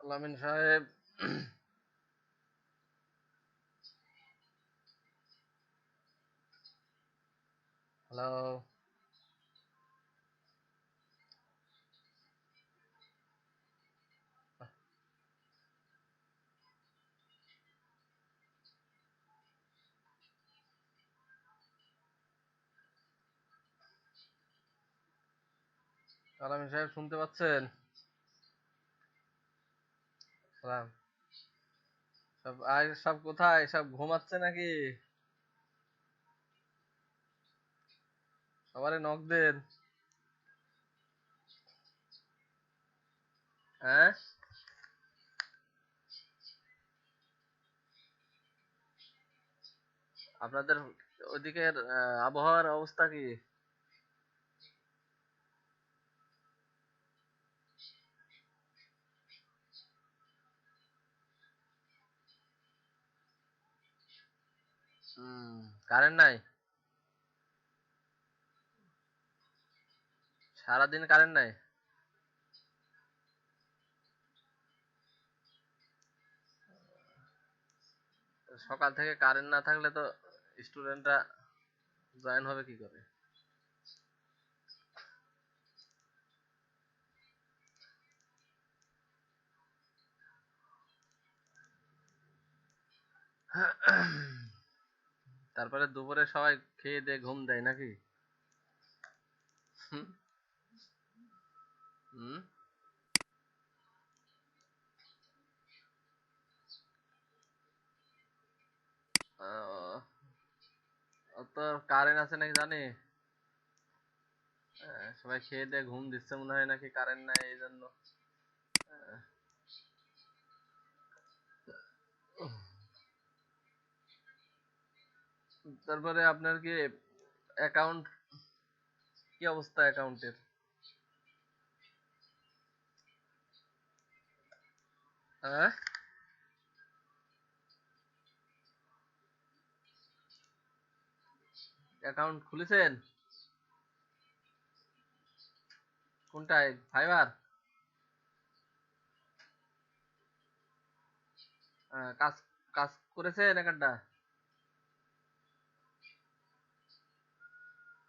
আলামিন সাহেব। হ্যালো। আলামিন সাহেব শুনতে পাচ্ছেন? সালাম। সব কোথায়? সব ঘুমাচ্ছে নাকি? সবারই নক দেন। হ্যাঁ? আপনাদের ওইদিকের আবহাওয়ার অবস্থা কি? হুম, কারেন্ট নাই? সারাদিন কারেন্ট নাই? সকাল থেকে কারেন্ট না থাকলে তো স্টুডেন্টরা জয়েন হবে কি করে? তারপরে দুপুরে সবাই খেয়ে দিয়ে ঘুম দেয় নাকি? হুম? হুম? আহ, তো কারেন্ট আছে নাকি জানি? সবাই খেয়ে দিয়ে ঘুম দিচ্ছে মনে হয় নাকি কারেন্ট নাই এই জন্য। তারপরে আপনার কি অ্যাকাউন্ট, কি অবস্থা অ্যাকাউন্টের? হ্যাঁ? অ্যাকাউন্ট খুলেছেন? কোনটায়, ফাইবার? কাজ কাজ করেছেন একটা?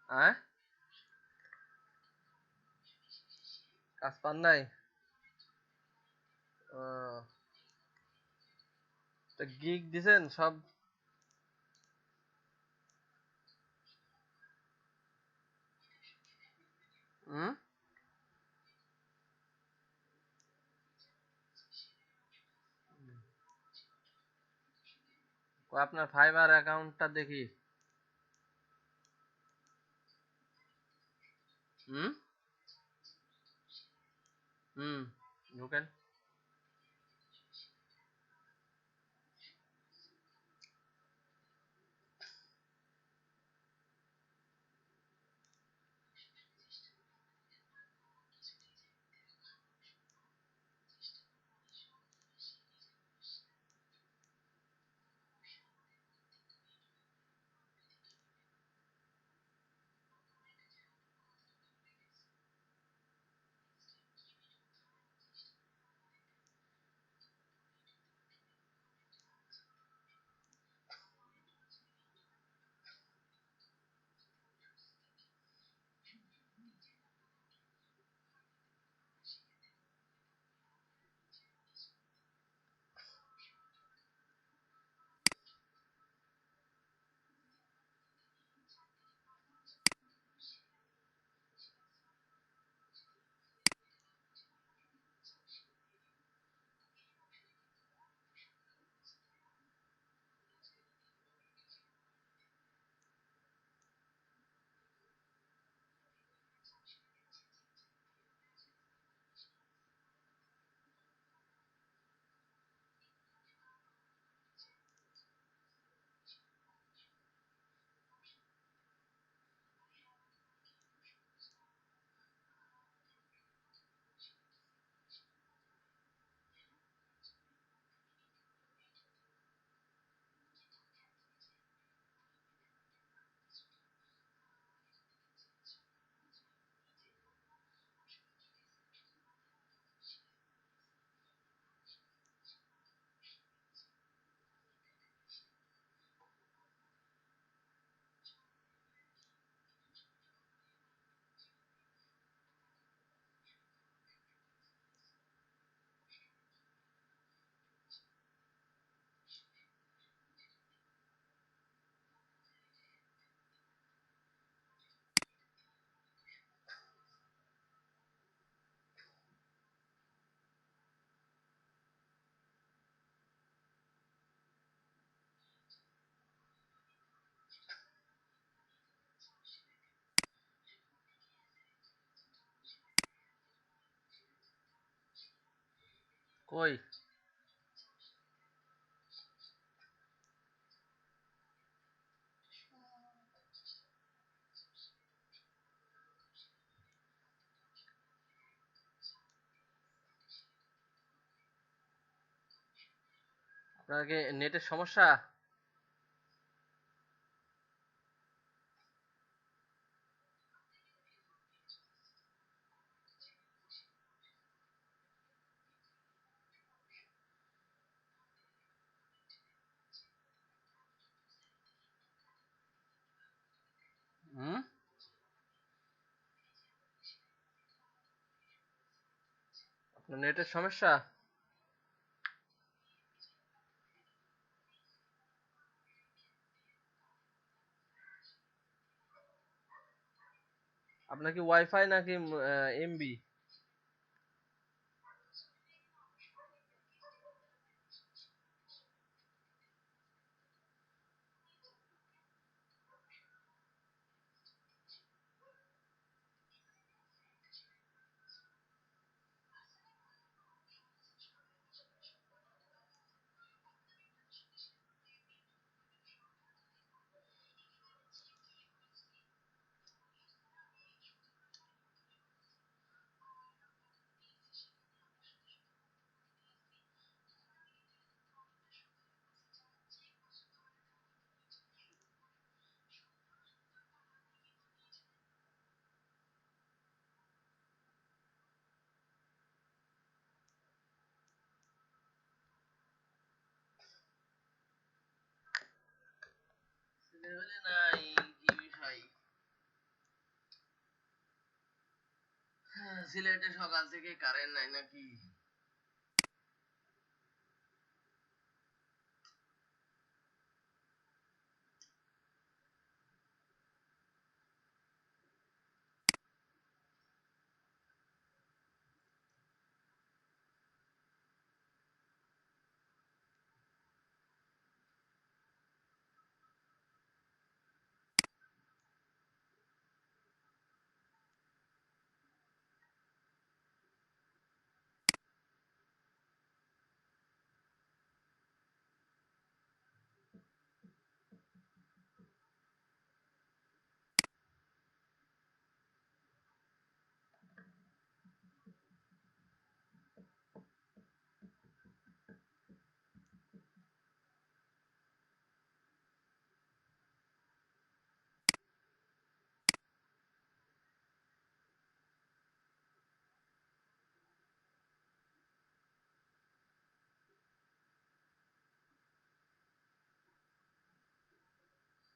হ্যাঁ? কাজ পান নাই? ও, তো গিগ দিছেন সব? হুম? আপনার ফাইবার অ্যাকাউন্টটা দেখি। হুম? হুম, ঢুকেন। কই? আপনার কি নেটের সমস্যা? হুম? আপনার নেটের সমস্যা? আপনার কি ওয়াইফাই নাকি এমবি? নাই, কি বিষয়? সিলেটে সকাল থেকে কারেন্ট নাই নাকি?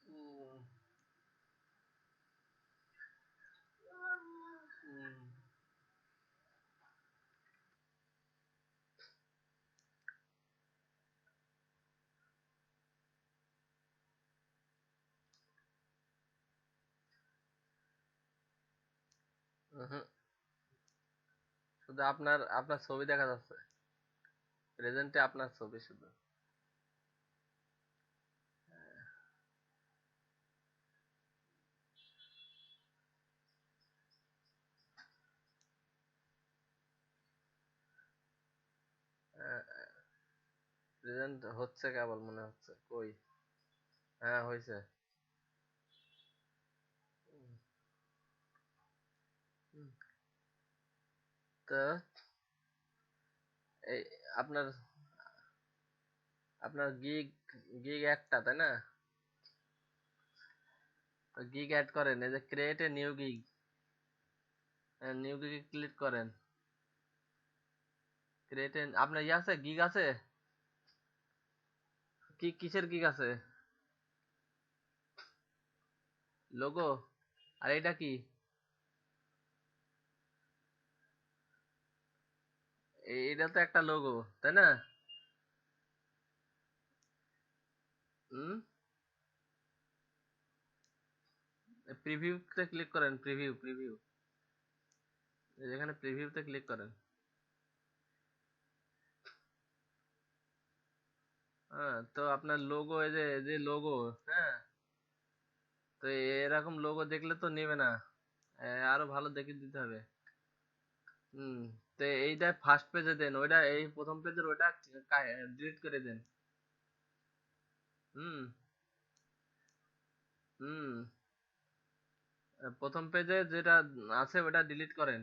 উম, উম, উহুম। শুধু আপনার আপনার ছবি দেখা যাচ্ছে, প্রেজেন্টে আপনার ছবি শুধু। প্রেজেন্ট হচ্ছে কেবল মনে হচ্ছে, কই? হ্যাঁ হয়েছে। তো এই আপনার আপনার গিগ গিগ একটা তাই না? তো গিগ অ্যাড করেন, এই যে create a new gig, new গিগে ক্লিক করেন। ক্রিয়েট এ আপনার ইয়ে আছে, গিগ আছে? কি কিসের গিগ আছে? লোগো? আর এটা কি? এটা তো একটা লোগো তাই না? হুম। প্রিভিউতে ক্লিক করেন, প্রিভিউ। যেখানে প্রিভিউতে ক্লিক করেন। হ্যাঁ, তো আপনার লোগো, এই যে লোগো, হ্যাঁ, তো এরকম লোগো দেখলে তো নেবে না। আরো ভালো দেখে দিতে হবে। হুম। তো এইটা ফার্স্ট পেজে দেন, ওইটা এই প্রথম পেজের ওইটা ডিলিট করে দেন। হুম। হুম। প্রথম পেজে যেটা আছে ওটা ডিলিট করেন।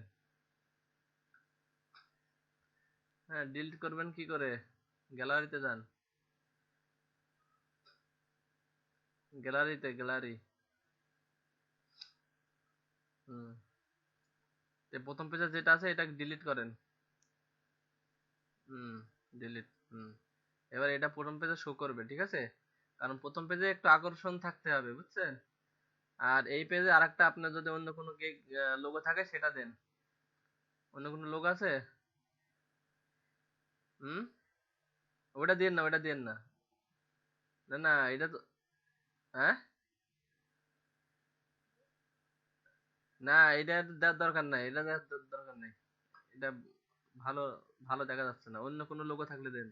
হ্যাঁ, ডিলিট করবেন কি করে? গ্যালারিতে যান। গ্যালারি। হুম। তো প্রথম পেজে যেটা আছে এটা ডিলিট করেন। হুম। ডিলিট। হুম। এবার এটা প্রথম পেজে শো করবে, ঠিক আছে? কারণ প্রথম পেজে একটু আকর্ষণ থাকতে হবে, বুঝছেন? আর এই পেজে আরেকটা আপনার যদি অন্য কোনো লোগো থাকে সেটা দেন। অন্য কোনো লোগো আছে? হুম। ওটা দিয়েন না। না না, এটা তো, হ্যাঁ, না, এটা দেওয়ার দরকার নাই, এটা দেওয়ার দরকার নাই। এটা ভালো ভালো দেখা যাচ্ছে না, অন্য কোনো লোগো থাকলে দেন।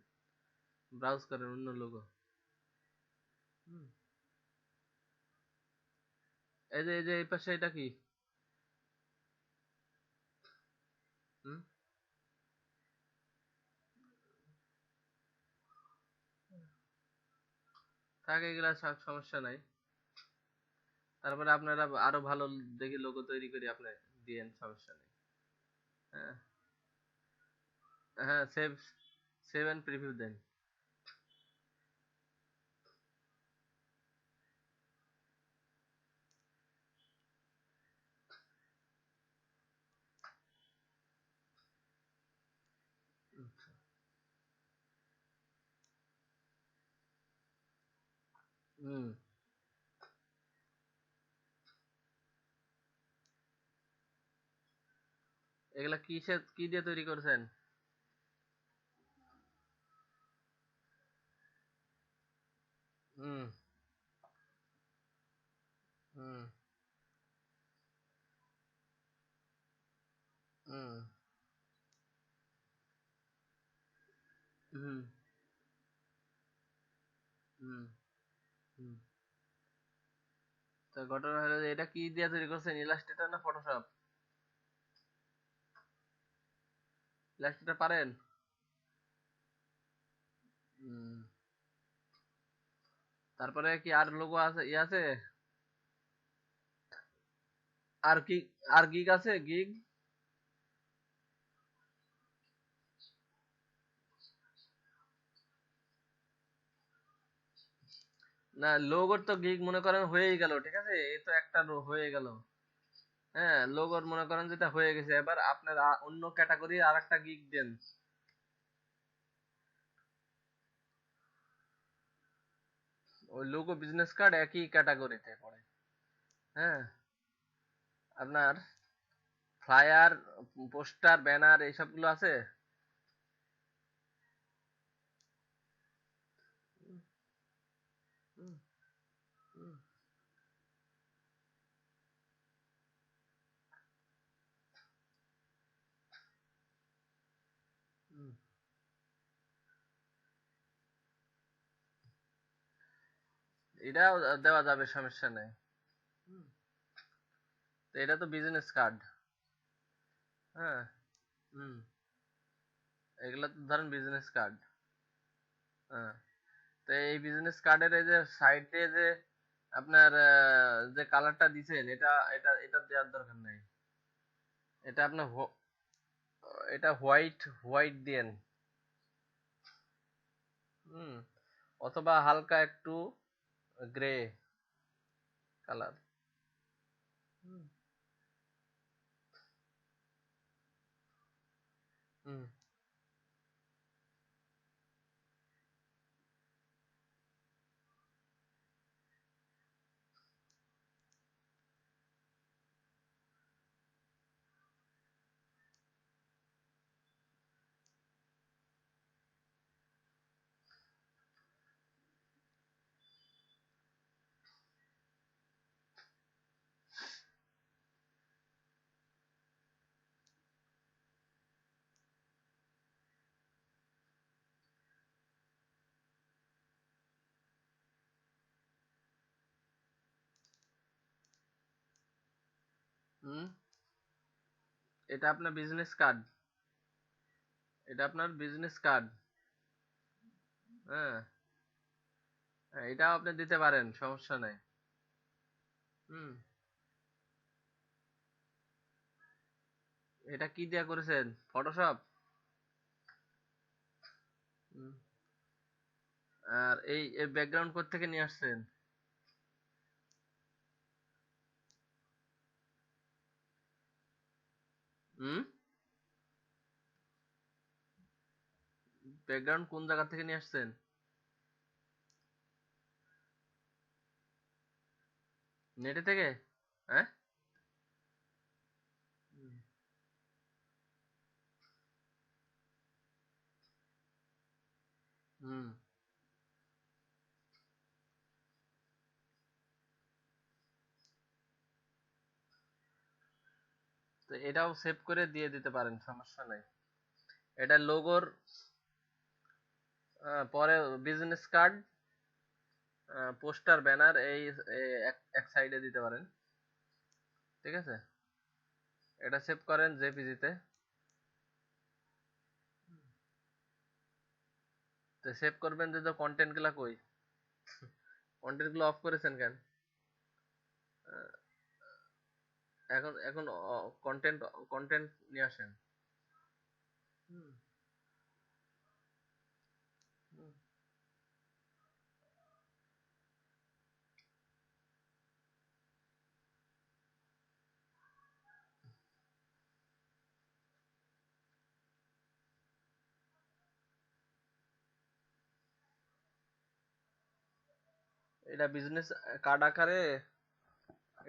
ব্রাউজ করেন অন্য লোগো। হুম। এই যে এই পাশে এটা কি? হুম। থাকে, এগুলা সমস্যা নাই। তারপরে আপনারা আরো ভালো দেখে লোগো তৈরি করে আপনি দিয়েন, সমস্যা নেই। হ্যাঁ। হ্যাঁ, সেভ সেভ এন্ড প্রিভিউ দেন। হুম। এগুলা কি দিয়ে তৈরি করছেন? হুম। হুম। হুম। হুম। হুম। হুম। তো ঘটনা হলো যে এটা কি দিয়ে তৈরি করছেন, ইলাস্ট্রেটর না ফটোশপ? ইলাস্ট্রেটর পারেন? হুম। তারপরে কি আর লোগো আছে, আছে? আর কি, আর গিগ আছে, গিগ? না, লোগোর তো গিগ মনে করেন হয়েই গেল, ঠিক আছে, এই তো একটা হয়ে গেল। হ্যাঁ, লোগোর মনে করেন যেটা হয়ে গেছে, এবার আপনার অন্য ক্যাটাগরি আর একটা গিগ দেন। ওই লোগো বিজনেস কার্ড একই ক্যাটাগরিতে পড়ে। হ্যাঁ। আপনার ফ্লায়ার, পোস্টার, ব্যানার এইসবগুলো আছে? হুম। হুম। হুম। এটাও দেওয়া যাবে, সমস্যা নেই। হুম। তো এটা তো বিজনেস কার্ড। হ্যাঁ। হুম। এগুলা তো ধরেন বিজনেস কার্ড। হ্যাঁ। তো এই বিজনেস কার্ডের এই যে সাইডে যে আপনার যে কালারটা দিছেন, এটা দেওয়ার দরকার নাই। এটা আপনার এটা হোয়াইট হোয়াইট দিয়েন। হুম। অথবা হালকা একটু গ্রে কালার। হুম। হুম। হুম। এটা আপনার বিজনেস কার্ড, এটা আপনার বিজনেস কার্ড। হ্যাঁ, এটাও আপনি দিতে পারেন, সমস্যা নাই। হুম। এটা কি দিয়া করেছেন, ফটোশপ? আর এই ব্যাকগ্রাউন্ড কোথা থেকে নিয়ে আসছেন? হুম। ব্যাকগ্রাউন্ড কোন জায়গা থেকে নিয়ে আসছেন? নেটে থেকে? হ্যাঁ। হুম। হুম। তো এটাও সেভ করে দিয়ে দিতে পারেন, সমস্যা নাই। এটা লোগোর পরে বিজনেস কার্ড, পোস্টার, ব্যানার এই এক এক সাইডে দিতে পারেন। ঠিক আছে, এটা সেভ করেন জেপিজি তে। তো সেভ করবেন যে কন্টেন্ট গুলা কই, কন্টেন্ট গুলো অফ করেছেন কেন? আহ, এখন এখন কন্টেন্ট কন্টেন্ট নিয়ে আসেন। হুম, হুম। এটা বিজনেস কার্ড আকারে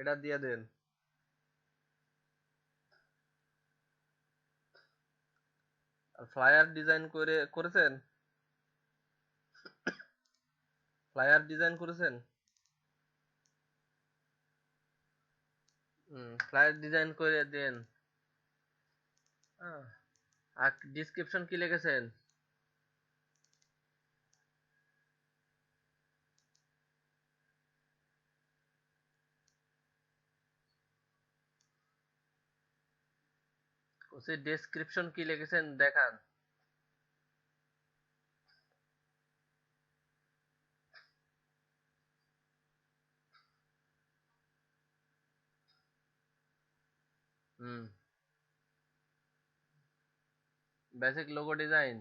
এটা দিয়ে দেন। আর ফ্লায়ার ডিজাইন করেছেন? ফ্লায়ার ডিজাইন করেছেন? ফ্লায়ার ডিজাইন করে দেন। আহ, আর ডিসক্রিপশন কি লিখেছেন? সে ডেসক্রিপশন কি লিখেছেন দেখান। হুম। Basic logo design.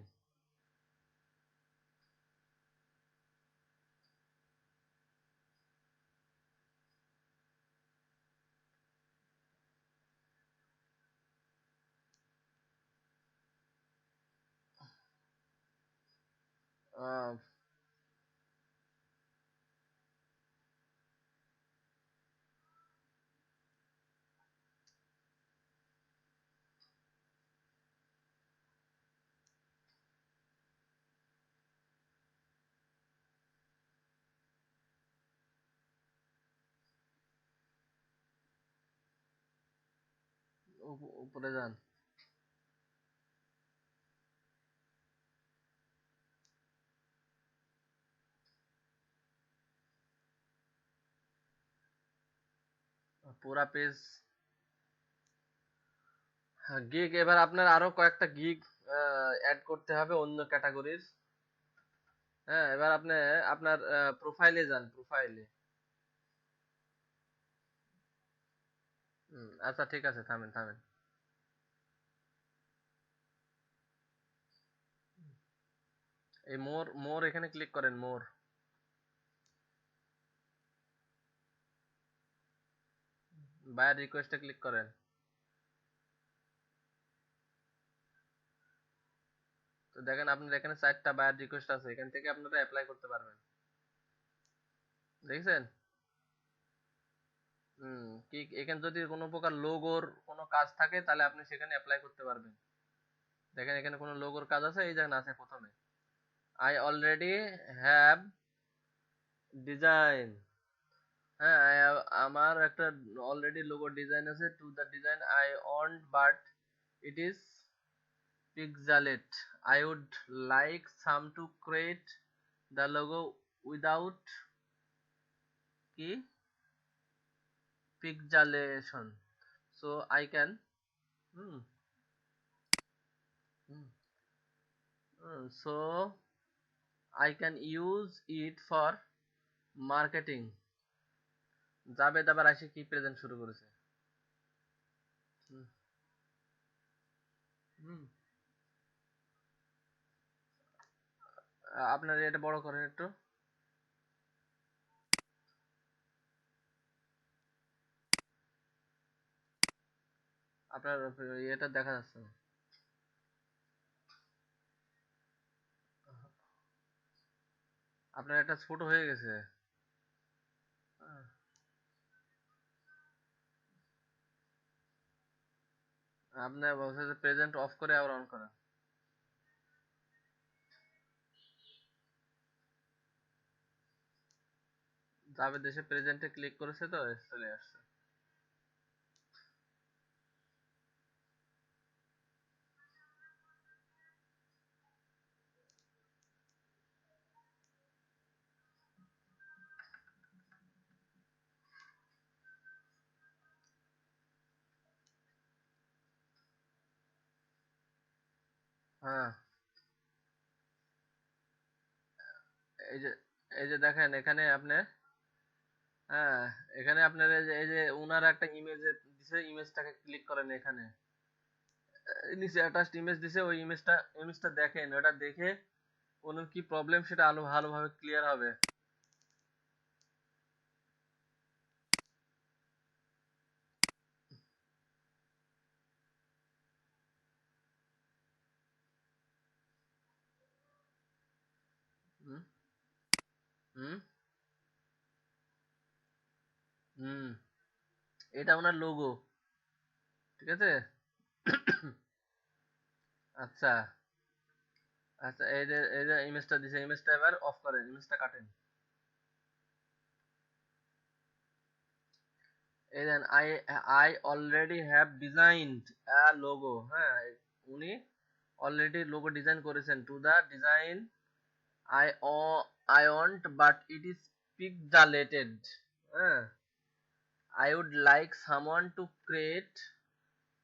উপরে যান। পুরা পেজ। গিগ, এবার আপনার আরো কয়েকটা গিগ অ্যাড করতে হবে অন্য ক্যাটাগরির। হ্যাঁ, এবার আপনি আপনার প্রোফাইলে যান, প্রোফাইলে। আচ্ছা ঠিক আছে, থামেন থামেন। এই মোর মোর এখানে ক্লিক করেন, মোর। বায়ার রিকোয়েস্টে ক্লিক করেন। তো দেখেন আপনার এখানে 4টা বায়ার রিকোয়েস্ট আছে, এখান থেকে আপনারা অ্যাপ্লাই করতে পারবেন। দেখছেন? কি এখানে যদি কোনো প্রকার লোগোর কোনো কাজ থাকে তাহলে আপনি সেখানে অ্যাপ্লাই করতে পারবেন। দেখেন এখানে কোনো লোগোর কাজ আছে, এই যেখানে আছে প্রথমে, আই অলরেডি হ্যাভ ডিজাইন। হ্যাঁ, আমার একটা অলরেডি লোগো ডিজাইন আছে, to the design I want but it is pixelate. I would like some to create the logo without কি pixelation, so I can Hmm. So I can use it for marketing. Javed আবার এসে কি present শুরু করেছে? হুম, হুম। আপনার এটা বড় করেন একটু। আপনার এটা দেখা যাচ্ছে না। আপনার এটা ছোট হয়ে গেছে। আহ, আপনার বলছে যে প্রেজেন্ট অফ করে আবার অন করেন। জাবেদ এসে প্রেজেন্টে ক্লিক করেছে তো চলে আসছে। হ্যাঁ, এই যে এই যে দেখেন এখানে আপনি, হ্যাঁ, এখানে আপনার এই যে উনার একটা ইমেজ দিছে, ইমেজটাকে ক্লিক করেন এখানে। নিচে অ্যাটাচড ইমেজ দিছে, ওই ইমেজটা দেখেন, ওটা দেখে ওনার কি প্রবলেম সেটা আলো ভালোভাবে ক্লিয়ার হবে। হুম, হুম, হুম। এটা ওনার লোগো, ঠিক আছে। আচ্ছা, আচ্ছা, এই যে ইমেজটা দিছে, ইমেজটা এবার অফ করেন, ইমেজটা কাটেন। এই দেন, I already have designed a logo. হ্যাঁ, উনি অলরেডি লোগো ডিজাইন করেছেন। To the design I I want but it is pixelated. হ্যাঁ, I would like someone to create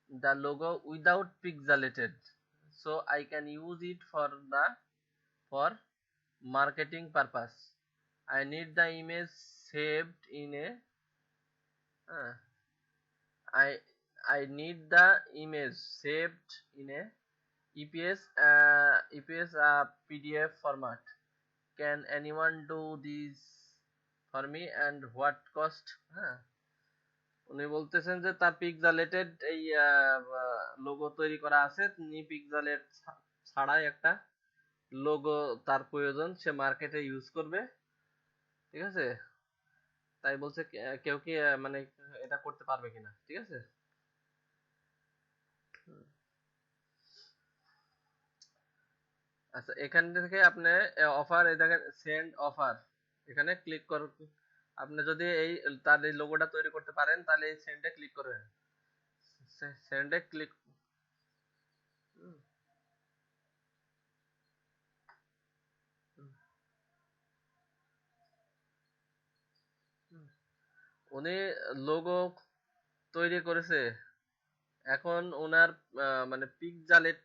the logo without pixelated, so I can use it for marketing purpose. I need the image saved in a uh, I I need the image saved in a EPS PDF format. Can anyone do this for me and what cost? হ্যাঁ, উনি বলতেছেন যে তার pixelated এই logo তৈরি করা আছে, তিনি পিক্সেলেট ছাড়াই একটা লোগো তার প্রয়োজন, সে মার্কেটে ইউজ করবে, ঠিক আছে। তাই বলছে কেউ কি মানে এটা করতে পারবে কিনা, ঠিক আছে। আচ্ছা, এখান থেকে আপনি অফার, এই দেখেন সেন্ড অফার, এখানে ক্লিক করুন। আপনি যদি তার এই লোগোটা তৈরি করতে পারেন তাহলে এই সেন্ডে ক্লিক করবেন। সেন্ডে ক্লিক। উনি লোগো তৈরি করেছে, এখন ওনার মানে পিক্সেলেট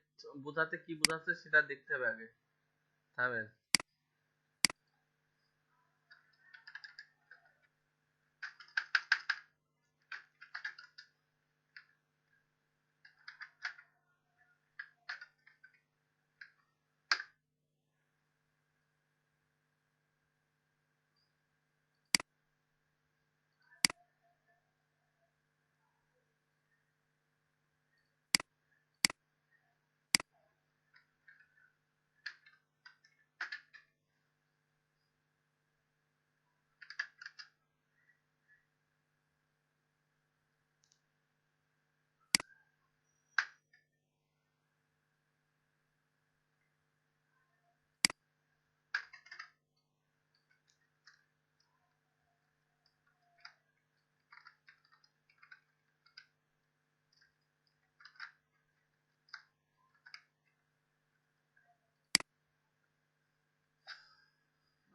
বোঝাতে কি বোঝাচ্ছে সেটা দেখতে হবে আগে। থামেন।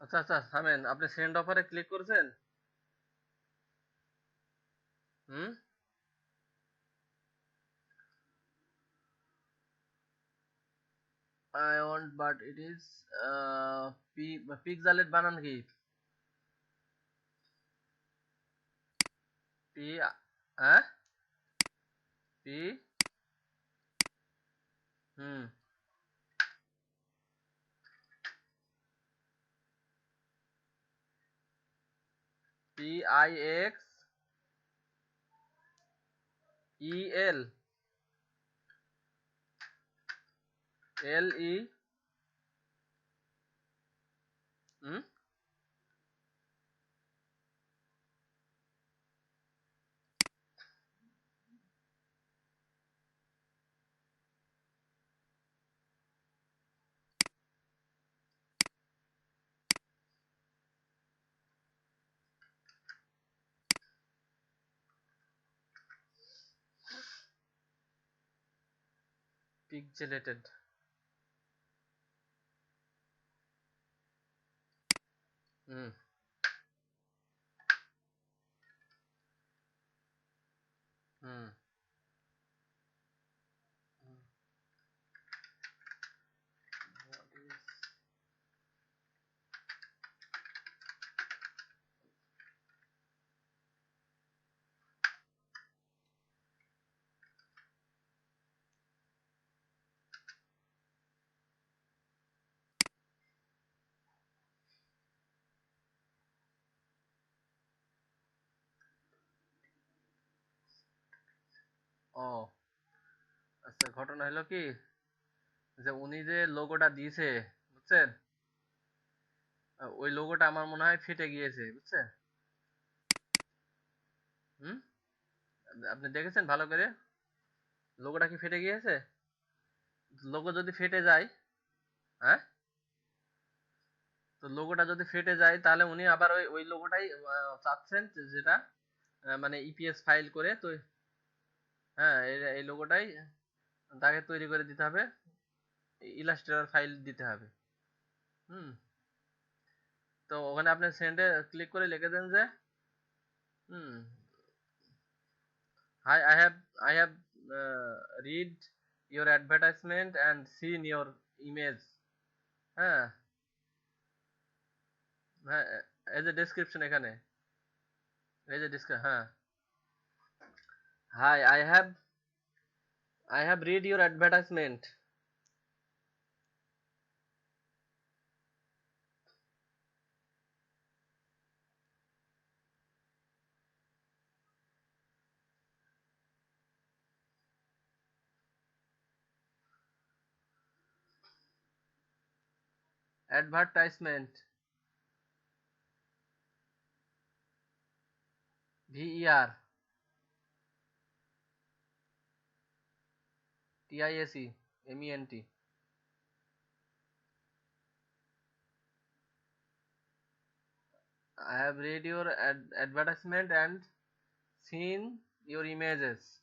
আচ্ছা, আচ্ছা, থামেন, আপনি সেন্ড অফারে ক্লিক করেছেন? হুম। I want, but it is pixelet বানান কি? P হ্যাঁ P hmm Pix El Le hmm pixelated hmm hmm What is ও আচ্ছা ঘটনা হলো কি যে উনি যে লোগোটা দিয়েছে বুঝছেন ওই লোগোটা আমার মনে হয় ফেটে গিয়েছে বুঝছেন হুম আপনি দেখেছেন ভালো করে লোগোটা কি ফেটে গিয়েছে লোগো যদি ফেটে যায় হ্যাঁ তো লোগোটা যদি ফেটে যায় তাহলে উনি আবার ওই লোগোটাই চাচ্ছেন যেটা মানে ইপিএস ফাইল করে তো হ্যাঁ এই লোগোটাই তাকে তৈরি করে দিতে হবে ইলাস্ট্রেটর ফাইল দিতে হবে হুম তো ওখানে আপনি সেন্ডে ক্লিক করে লিখে দেন যে হুম high I have read your advertisement and seen your image হ্যাঁ হ্যাঁ এই যে ডেসক্রিপশন এখানে এই যে হ্যাঁ high I have read your advertisement advertisement VERTISEMENT I have read your advertisement and seen your images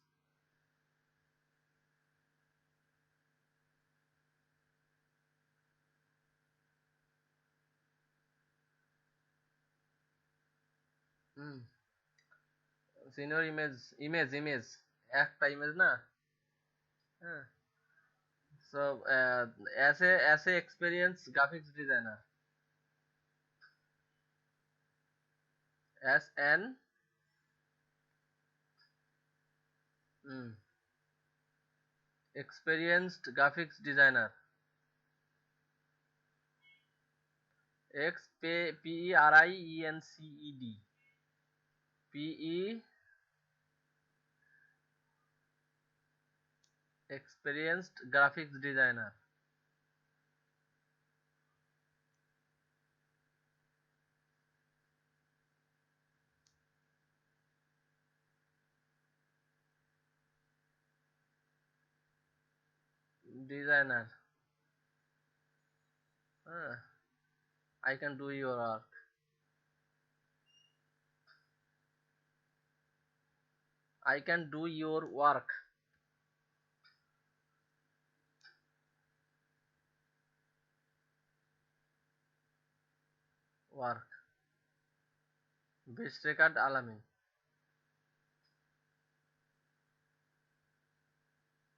hmm seen your image একটা image না হ্যাঁ so as a experienced graphics designer as an mm, experienced graphics designer P E R I E N C E D PE experienced graphics designer designer uh, I can do your work I can do your work best record alamin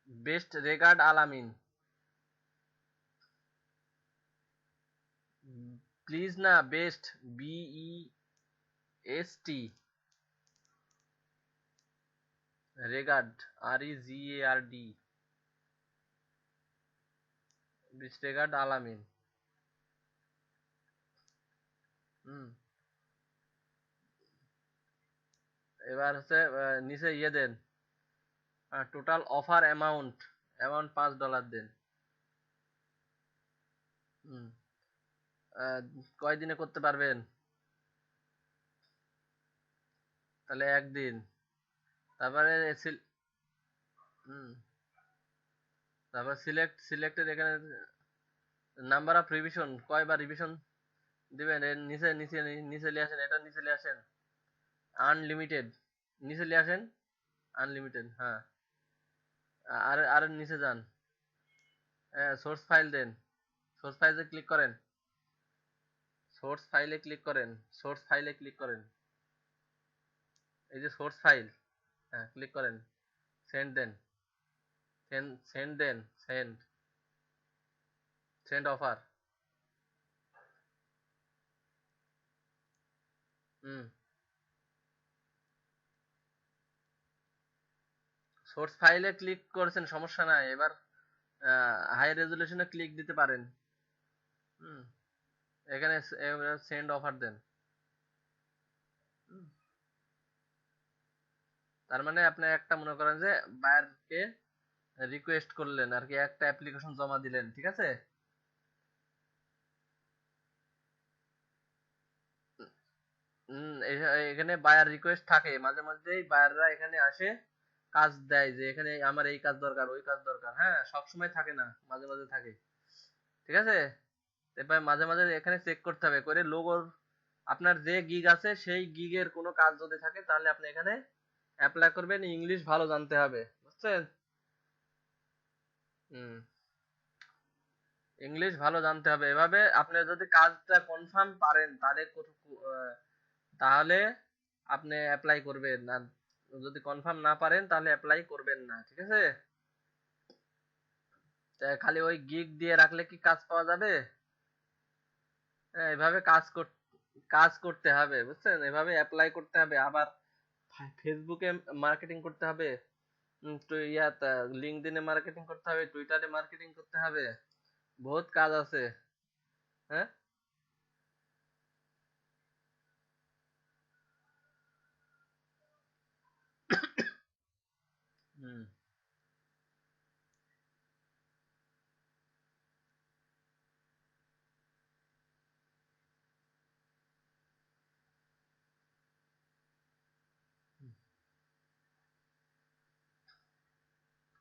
best regard alamin please না, best, BEST, regard, REGARD, best regard Alamin. হুম, এবার হচ্ছে নিচে ইয়ে দেন, total offer amount, $5 দেন। হুম, কয়দিনে করতে পারবেন? তাহলে একদিন। তারপরে হুম, তারপর সিলেক্টেড, এখানে নাম্বার অফ রিভিশন, কয়বার রিভিশন দিবেন? এর নিচে নিচে নিচে নিয়ে আসেন, এটা নিচে নিয়ে আসেন, আনলিমিটেড, নিচে নিয়ে আসেন, আনলিমিটেড, হ্যাঁ। আর আর নিচে যান, সোর্স ফাইল দেন, সোর্স ফাইলে ক্লিক করেন, সোর্স ফাইলে ক্লিক করেন, সোর্স ফাইলে ক্লিক করেন, এই যে সোর্স ফাইল, হ্যাঁ ক্লিক করেন, সেন্ড দেন, সেন্ড দেন, সেন্ড, সেন্ড অফার। হুম, সোর্স ফাইলে ক্লিক করেছেন, সমস্যা নাই, এবার হাই রেজুলেশনে ক্লিক দিতে পারেন। হুম, এখানে সেন্ড অফার দেন। হুম, তার মানে আপনি একটা মনে করেন যে বায়ারকে রিকোয়েস্ট করলেন আর কি, একটা অ্যাপ্লিকেশন জমা দিলেন, ঠিক আছে? এখানে বায়ার রিকোয়েস্ট থাকে, মাঝে মাঝেই বায়াররা এখানে আসে, কাজ দেয় যে এখানে আমার এই কাজ দরকার, ওই কাজ দরকার, হ্যাঁ সব সময় থাকে না, মাঝে মাঝে থাকে, ঠিক আছে? এবার মাঝে মাঝে এখানে চেক করতে হবে করে লোগোর, আপনার যে গিগ আছে সেই গিগের কোনো কাজ যদি থাকে তাহলে আপনি এখানে অ্যাপ্লাই করবেন, ইংলিশ ভালো জানতে হবে, বুঝছেন? হুম, ইংলিশ ভালো জানতে হবে, এভাবে আপনি যদি কাজটা কনফার্ম পারেন তাহলে তাহলে আপনি অ্যাপ্লাই করবেন, আর যদি কনফার্ম না পারেন তাহলে অ্যাপ্লাই করবেন না, ঠিক আছে? খালি ওই গিগ দিয়ে রাখলে কি কাজ পাওয়া যাবে? হ্যাঁ, এভাবে কাজ করতে হবে, বুঝছেন? এভাবে অ্যাপ্লাই করতে হবে, আবার ফেসবুকে মার্কেটিং করতে হবে, তো লিঙ্কডইনে মার্কেটিং করতে হবে, টুইটারে মার্কেটিং করতে হবে, বহুত কাজ আছে। হ্যাঁ, হুম,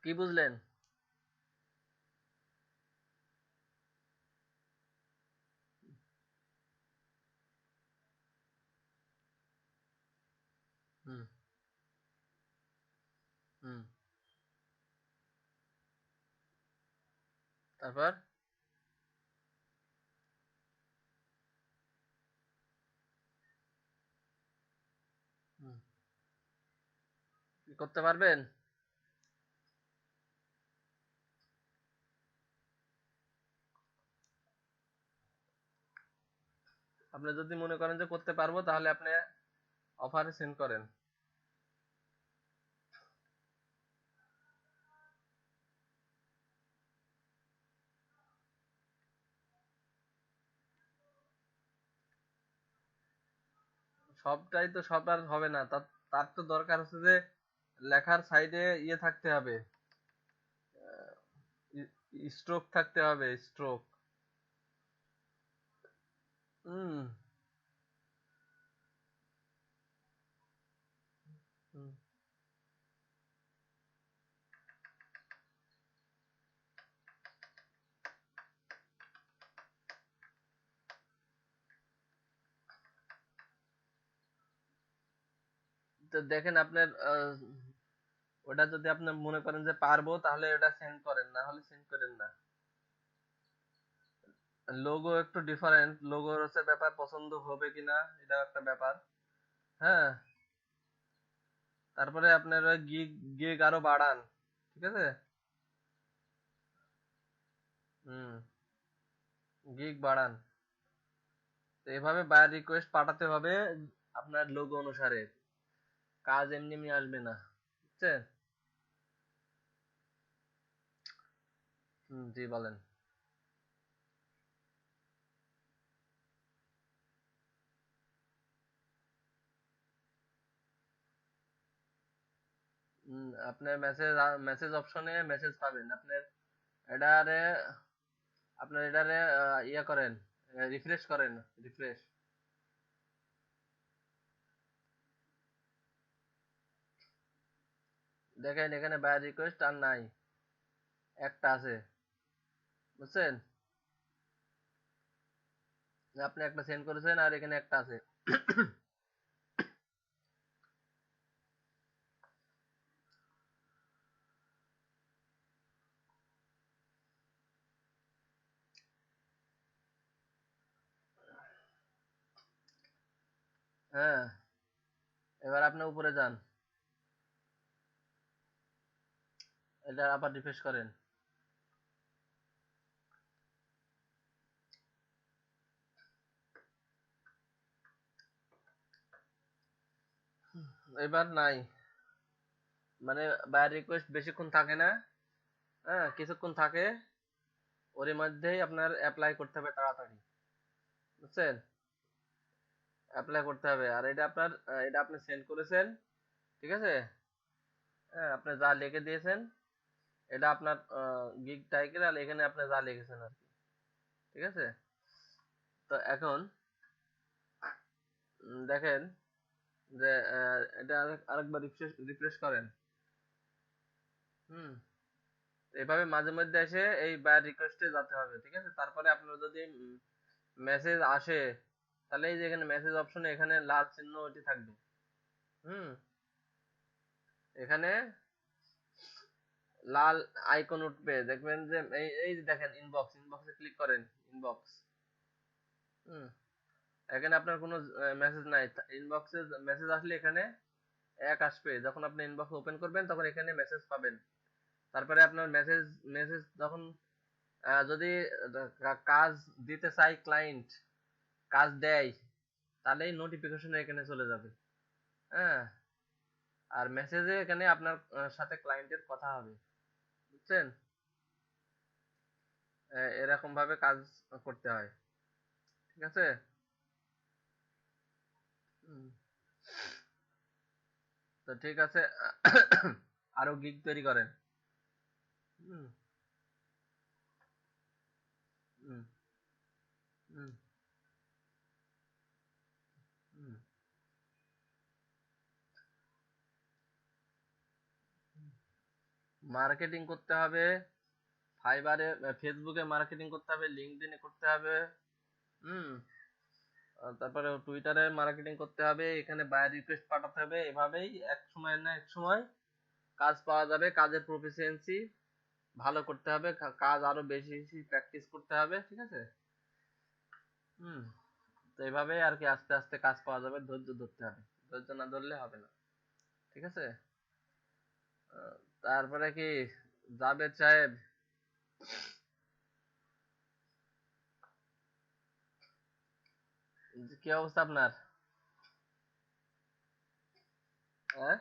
কি বুঝলেন? হুম, হুম, তারপর হুম, কি করতে পারবেন? আপনি যদি মনে করেন যে করতে পারবো তাহলে আপনি অফারে সেন্ড করেন। সবটাই তো সবার হবে না, তার তার তো দরকার হচ্ছে যে লেখার সাইডে ইয়ে থাকতে হবে, স্ট্রোক থাকতে হবে, স্ট্রোক। হুম, হুম। তো দেখেন আপনার ওটা যদি আপনি মনে করেন যে পারবো তাহলে ওটা সেন্ড করেন, না হলে সেন্ড করেন না। লোগো একটু ডিফারেন্ট, লোগোর হচ্ছে ব্যাপার, পছন্দ হবে কিনা এটা একটা ব্যাপার। হ্যাঁ, তারপরে আপনার ওই গিগ গিগ আরো বাড়ান, ঠিক আছে? হুম, গিগ বাড়ান। তো এভাবে বায়ার রিকোয়েস্ট পাঠাতে হবে আপনার লোগো অনুসারে, কাজ এমনি এমনি আসবে না, বুঝছেন? জি বলেন। আপনার মেসেজ অপশনে মেসেজ পাবেন আপনার। এটারে আপনার এটারে ইয়া করেন, রিফ্রেশ করেন, রিফ্রেশ। দেখেন এখানে বায়ার রিকোয়েস্ট আর নাই, একটা আছে, বুঝছেন? আপনি একটা সেন্ড করেছেন আর এখানে একটা আছে। হ্যাঁ, এবার আপনি উপরে যান, এটা আবার রিফ্রেশ করেন। এবার নাই, মানে বায়ার রিকোয়েস্ট বেশিক্ষণ থাকে না, হ্যাঁ কিছুক্ষণ থাকে, ওর মধ্যেই আপনার অ্যাপ্লাই করতে হবে তাড়াতাড়ি, বুঝছেন? অ্যাপ্লাই করতে হবে। আর এটা আপনার এটা আপনি সেন্ড করেছেন, ঠিক আছে? হ্যাঁ, আপনি যা লিখে দিয়েছেন, এটা আপনার গিগ টাইটেল আর এখানে আপনি যা লিখেছেন আর কি, ঠিক আছে? তো এখন দেখেন যে এটা আরেকবার রিফ্রেশ করেন। হুম, এভাবে মাঝে মধ্যে এসে এই বায়ার রিকোয়েস্টে যেতে হবে, ঠিক আছে? তারপরে আপনার যদি মেসেজ আসে, তাহলে এই যে এখানে মেসেজ অপশনে এখানে লাল চিহ্ন ওটি থাকবে। হুম, এখানে লাল আইকন উঠবে, দেখবেন যে এই যে দেখেন ইনবক্সে ক্লিক করেন, ইনবক্স। হুম, এখানে আপনার কোনো মেসেজ নাই, ইনবক্সে মেসেজ আসলে এখানে এক আসবে, যখন আপনি ইনবক্স ওপেন করবেন তখন এখানে মেসেজ পাবেন। তারপরে আপনার মেসেজ যখন যদি কাজ দিতে চাই, ক্লায়েন্ট কাজ দেয়, তাহলে এই নোটিফিকেশন এখানে চলে যাবে। হ্যাঁ, আর মেসেজে এখানে আপনার সাথে ক্লায়েন্টের কথা হবে, বুঝছেন? এরকম ভাবে কাজ করতে হয়, ঠিক আছে? হুম, তো ঠিক আছে। আরো গিগ তৈরি করেন। হুম, হুম, হুম, হুম। মার্কেটিং করতে হবে, ফাইবারে, ফেসবুকে মার্কেটিং করতে হবে, লিঙ্কডইনে করতে হবে। হুম, তারপরে টুইটারে মার্কেটিং করতে হবে, এখানে বায়ার রিকোয়েস্ট পাঠাতে হবে। এভাবেই এক সময় না এক সময় কাজ পাওয়া যাবে। কাজের প্রফিসিয়েন্সি ভালো করতে হবে, কাজ আরো বেশি বেশি প্র্যাকটিস করতে হবে, ঠিক আছে? হুম, তো এইভাবে আর কি আস্তে আস্তে কাজ পাওয়া যাবে, ধৈর্য ধরতে হবে, ধৈর্য না ধরলে হবে না, ঠিক আছে? তারপরে কি জাবেদ সাহেব, কি অবস্থা আপনার? হ্যাঁ,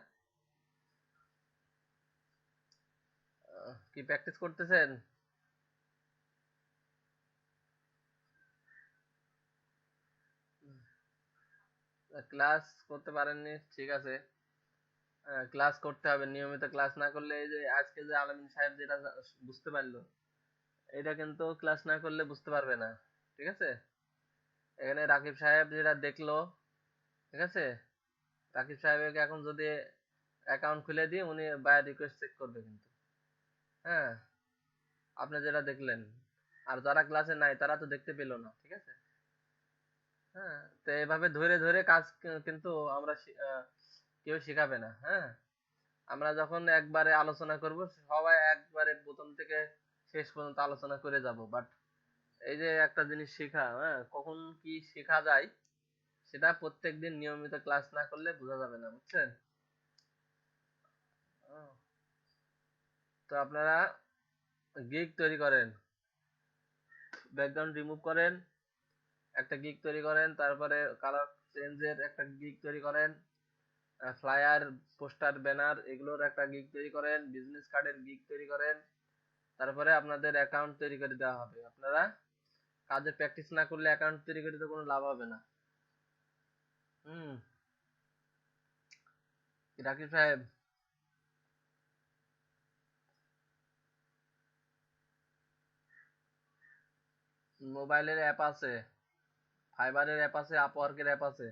কি প্র্যাকটিস করতেছেন? ক্লাস করতে পারেননি, ঠিক আছে। ক্লাস করতে হবে, নিয়মিত ক্লাস না করলে এই যে আজকে যে আলামিন সাহেব যেটা বুঝতে পারলো, এটা কিন্তু ক্লাস না করলে বুঝতে পারবে না, ঠিক আছে? এখানে রাকিব সাহেব যেটা দেখলো, ঠিক আছে? রাকিব সাহেবকে এখন যদি অ্যাকাউন্ট খুলে দিই, উনি বায়ার রিকোয়েস্ট চেক করবে কিন্তু। হ্যাঁ, আপনি যেটা দেখলেন, আর যারা ক্লাসে নাই তারা তো দেখতে পেলো না, ঠিক আছে? হ্যাঁ, তো এভাবে ধরে ধরে কাজ কিন্তু আমরা কেউ শিখাবে না। হ্যাঁ, আমরা যখন একবারে আলোচনা করব, সবাই একবারে প্রথম থেকে শেষ পর্যন্ত আলোচনা করে যাব, বাট এই যে একটা জিনিস শেখা, হ্যাঁ, কখন কি শেখা যায় সেটা প্রত্যেকদিন নিয়মিত ক্লাস না করলে বোঝা যাবে না, বুঝছেন? ও, তো আপনারা গিগ তৈরি করেন, ব্যাকগ্রাউন্ড রিমুভ করেন, একটা গিগ তৈরি করেন, তারপরে কালার চেঞ্জের একটা গিগ তৈরি করেন, ফ্লায়ার, পোস্টার, ব্যানার এগুলোর একটা গিগ তৈরি করেন, বিজনেস কার্ডের গিগ তৈরি করেন। তারপরে আপনাদের অ্যাকাউন্ট তৈরি করে দেওয়া হবে। আপনারা কাজে প্র্যাকটিস না করলে অ্যাকাউন্ট তৈরি করে তো কোনো লাভ হবে না। হুম। রাকিব সাহেব, মোবাইলের অ্যাপ আছে, ফাইবারের অ্যাপ আছে, আপওয়ার্কের অ্যাপ আছে।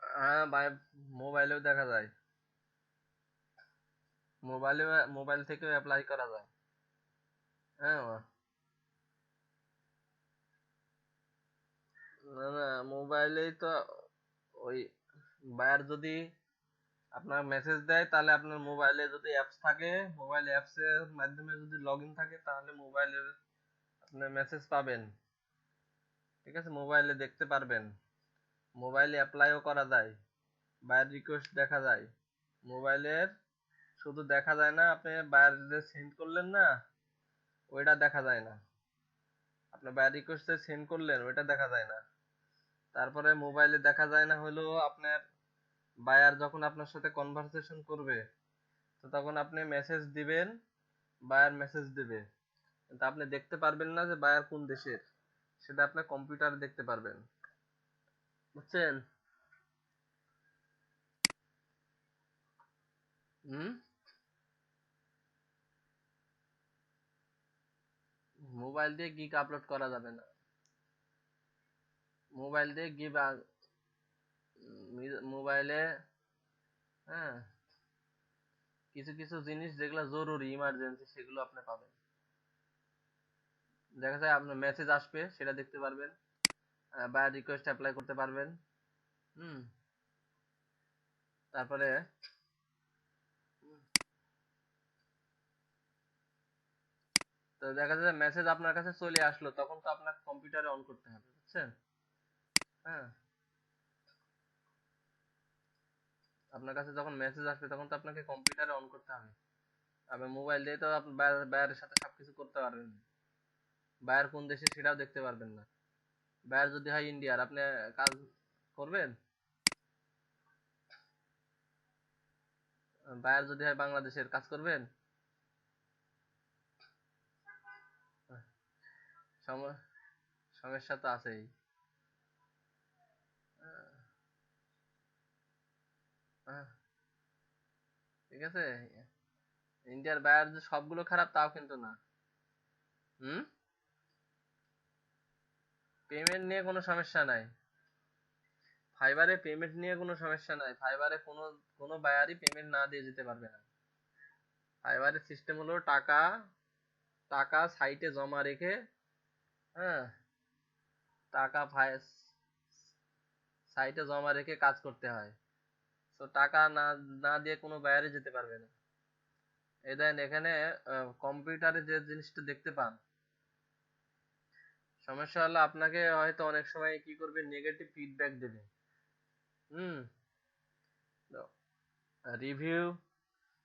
হ্যাঁ ভাই, মোবাইলেও দেখা যায়, মোবাইলে, মোবাইল থেকেও অ্যাপ্লাই করা যায়। হ্যাঁ না না, মোবাইলেই তো ওই বায়ার যদি আপনার মেসেজ দেয়, তাহলে আপনার মোবাইলে যদি অ্যাপস থাকে, মোবাইল অ্যাপস এর মাধ্যমে যদি লগ ইন থাকে, তাহলে মোবাইলের আপনার মেসেজ পাবেন। ঠিক আছে, মোবাইলে দেখতে পারবেন, মোবাইলে অ্যাপ্লাইও করা যায়, বায়ার রিকোয়েস্ট দেখা যায় মোবাইলের। শুধু দেখা যায় না, আপনি বায়ার যে সেন্ড করলেন না, ওইটা দেখা যায় না। আপনি বায়ার রিকোয়েস্ট সেন্ড করলেন, ওইটা দেখা যায় না। তারপরে মোবাইলে দেখা যায় না হলো আপনার বায়ার যখন আপনার সাথে কনভারসেশন করবে, তো তখন আপনি মেসেজ দিবেন, বায়ার মেসেজ দিবে, কিন্তু আপনি দেখতে পারবেন না যে বায়ার কোন দেশের, সেটা আপনার কম্পিউটারে দেখতে পারবেন। বুঝছেন? হুম। মোবাইল দিয়ে গিগ আপলোড করা যাবে না। মোবাইল দিয়ে গিগ, মোবাইলে, হ্যাঁ, কিছু কিছু জিনিস যেগুলো জরুরি ইমার্জেন্সি সেগুলো আপনি পাবেন। দেখা যায় আপনার মেসেজ আসবে, সেটা দেখতে পারবেন, বায়ার রিকোয়েস্ট অ্যাপ্লাই করতে পারবেন। হুম। তারপরে তো দেখা যায় মেসেজ আপনার কাছে চলে আসলো, তখন তো আপনার কম্পিউটারে অন করতে হবে। বুঝছেন? হ্যাঁ, আপনার কাছে যখন মেসেজ আসবে, তখন তো আপনাকে কম্পিউটারে অন করতে হবে। আপনি মোবাইল দিয়ে তো আপনি বায়ারের সাথে সবকিছু করতে পারবেন না। বায়ার কোন দেশে সেটাও দেখতে পারবেন না। বায়ার যদি হয় ইন্ডিয়ার, আপনি কাজ করবেন? বায়ার যদি হয় বাংলাদেশের, কাজ করবেন? সম- সমস্যা তো আছেই। আহ, ঠিক আছে, ইন্ডিয়ার বায়ার যে সবগুলো খারাপ তাও কিন্তু না। হুম। পেমেন্ট নিয়ে কোনো সমস্যা নাই, ফাইবারে পেমেন্ট নিয়ে কোনো সমস্যা নাই, ফাইবারে কোনো কোনো বায়ারই পেমেন্ট না দিয়ে যেতে পারবে না। ফাইবারের সিস্টেম হলো টাকা, টাকা সাইটে জমা রেখে, হ্যাঁ, টাকা সাইটে জমা রেখে কাজ করতে হয়। তো টাকা না না দিয়ে কোনো বায়ারে যেতে পারবে না। এই দেন এখানে কম্পিউটারে যে জিনিসটা দেখতে পান, সমস্যা হলো আপনাকে হয়তো অনেক সময় কি করবে, নেগেটিভ ফিডব্যাক দেবে। হুম। রিভিউ,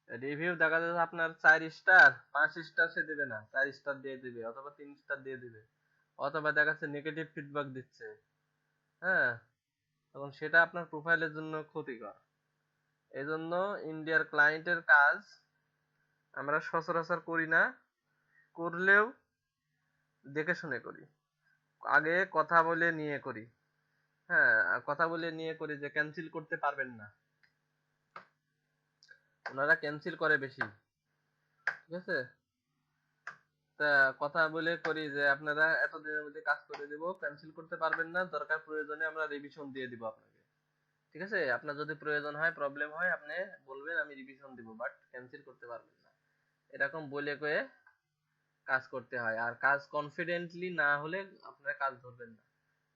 রিভিউ দেখা যাচ্ছে আপনার 4 স্টার, 5 স্টার সে দেবে না, 4 স্টার দিয়ে দিবে অথবা 3 স্টার দিয়ে দিবে, অথবা দেখা যাচ্ছে নেগেটিভ ফিডব্যাক দিচ্ছে। হ্যাঁ, তখন সেটা আপনার প্রোফাইলের জন্য ক্ষতিকর। এই জন্য ইন্ডিয়ার ক্লায়েন্টের কাজ আমরা সচরাচর করি না, করলেও দেখে শুনে করি, আগে কথা বলে নিয়ে করি। হ্যাঁ, কথা বলে নিয়ে করি যে ক্যান্সেল করতে পারবেন না, ওনারা ক্যান্সেল করে বেশি। ঠিক আছে, তা কথা বলে করি যে আপনারা এত দিনের মধ্যে কাজ করে দিব, ক্যান্সেল করতে পারবেন না, দরকার প্রয়োজনে আমরা রিভিশন দিয়ে দিব আপনাকে। ঠিক আছে, আপনার যদি প্রয়োজন হয়, প্রবলেম হয়, আপনি বলবেন, আমি রিভিশন দিব, বাট ক্যান্সেল করতে পারবেন না। এরকম বলে কয়ে কাজ করতে হয়। আর কাজ কনফিডেন্টলি না হলে আপনার কাজ ধরবেন না,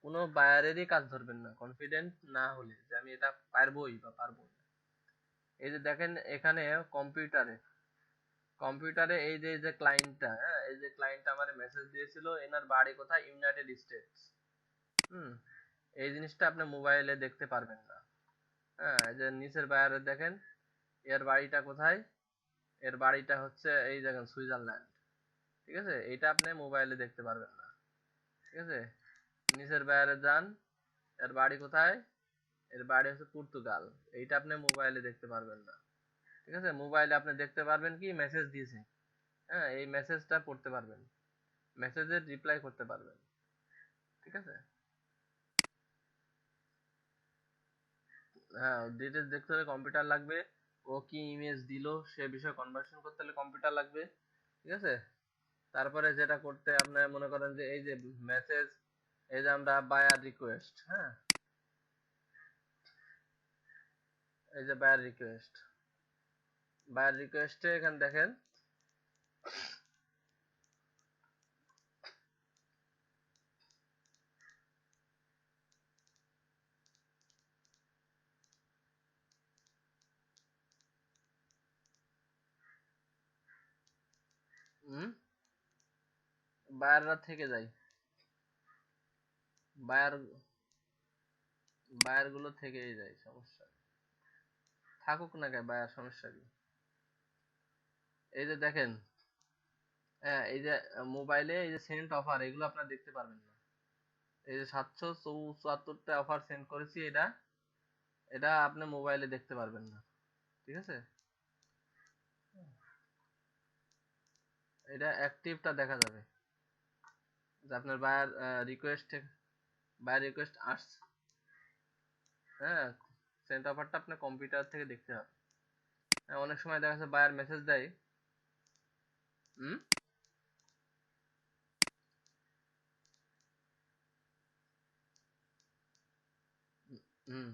কোনো বায়ারেরই কাজ ধরবেন না কনফিডেন্ট না হলে, যে আমি এটা পারবোই বা পারবো না। এই যে দেখেন এখানে কম্পিউটারে, কম্পিউটারে এই যে যে ক্লায়েন্টটা, হ্যাঁ, এই যে ক্লায়েন্ট আমার মেসেজ দিয়েছিল, এনার বাড়ি কোথায়, ইউনাইটেড স্টেটস। হুম। এই জিনিসটা আপনি মোবাইলে দেখতে পারবেন না। হ্যাঁ, এই যে নিচের বায়ারে দেখেন, এর বাড়িটা কোথায়, এর বাড়িটা হচ্ছে এই জায়গায় সুইজারল্যান্ড, ঠিক আছে? এইটা আপনি মোবাইলে দেখতে পারবেন না, ঠিক আছে? নিচের বাইরে যান, এর বাড়ি কোথায়? এর বাড়ি হচ্ছে পর্তুগাল। এইটা আপনি মোবাইলে দেখতে পারবেন না, ঠিক আছে? মোবাইলে আপনি দেখতে পারবেন কি মেসেজ দিয়েছে, হ্যাঁ, এই মেসেজটা পড়তে পারবেন, মেসেজের রিপ্লাই করতে পারবেন, ঠিক আছে? হ্যাঁ, ডিটেলস দেখতে হলে কম্পিউটার লাগবে, ও কি ইমেজ দিল সে বিষয়ে কনভার্সন করতে হলে কম্পিউটার লাগবে, ঠিক আছে? তারপরে যেটা করতে আপনার মনে করেন যে এই যে মেসেজ, এই যে আমরা বায়ার রিকোয়েস্ট, হ্যাঁ, এই যে বায়ার রিকোয়েস্টে এখানে দেখেন হুম, বায়াররা থেকে যায়, বায়ার বায়ার গুলো থেকেই যায়, সমস্যা নেই। থাকুক না কেন বায়ার, সমস্যা কি? এই যে দেখেন, হ্যাঁ, এই যে মোবাইলে এই যে সেন্ট অফার এগুলো আপনারা দেখতে পারবেন না। এই যে 774টা অফার সেন্ড করেছি, এটা এটা আপনি মোবাইলে দেখতে পারবেন না, ঠিক আছে? এটা অ্যাক্টিভটা দেখা যাবে যে আপনার বায়ার রিকোয়েস্ট আসছে, হ্যাঁ, সেন্ট অফারটা আপনার কম্পিউটার থেকে দেখতে হবে। হ্যাঁ, অনেক সময় দেখা যাচ্ছে বায়ার মেসেজ দেয়। হুম, হুম,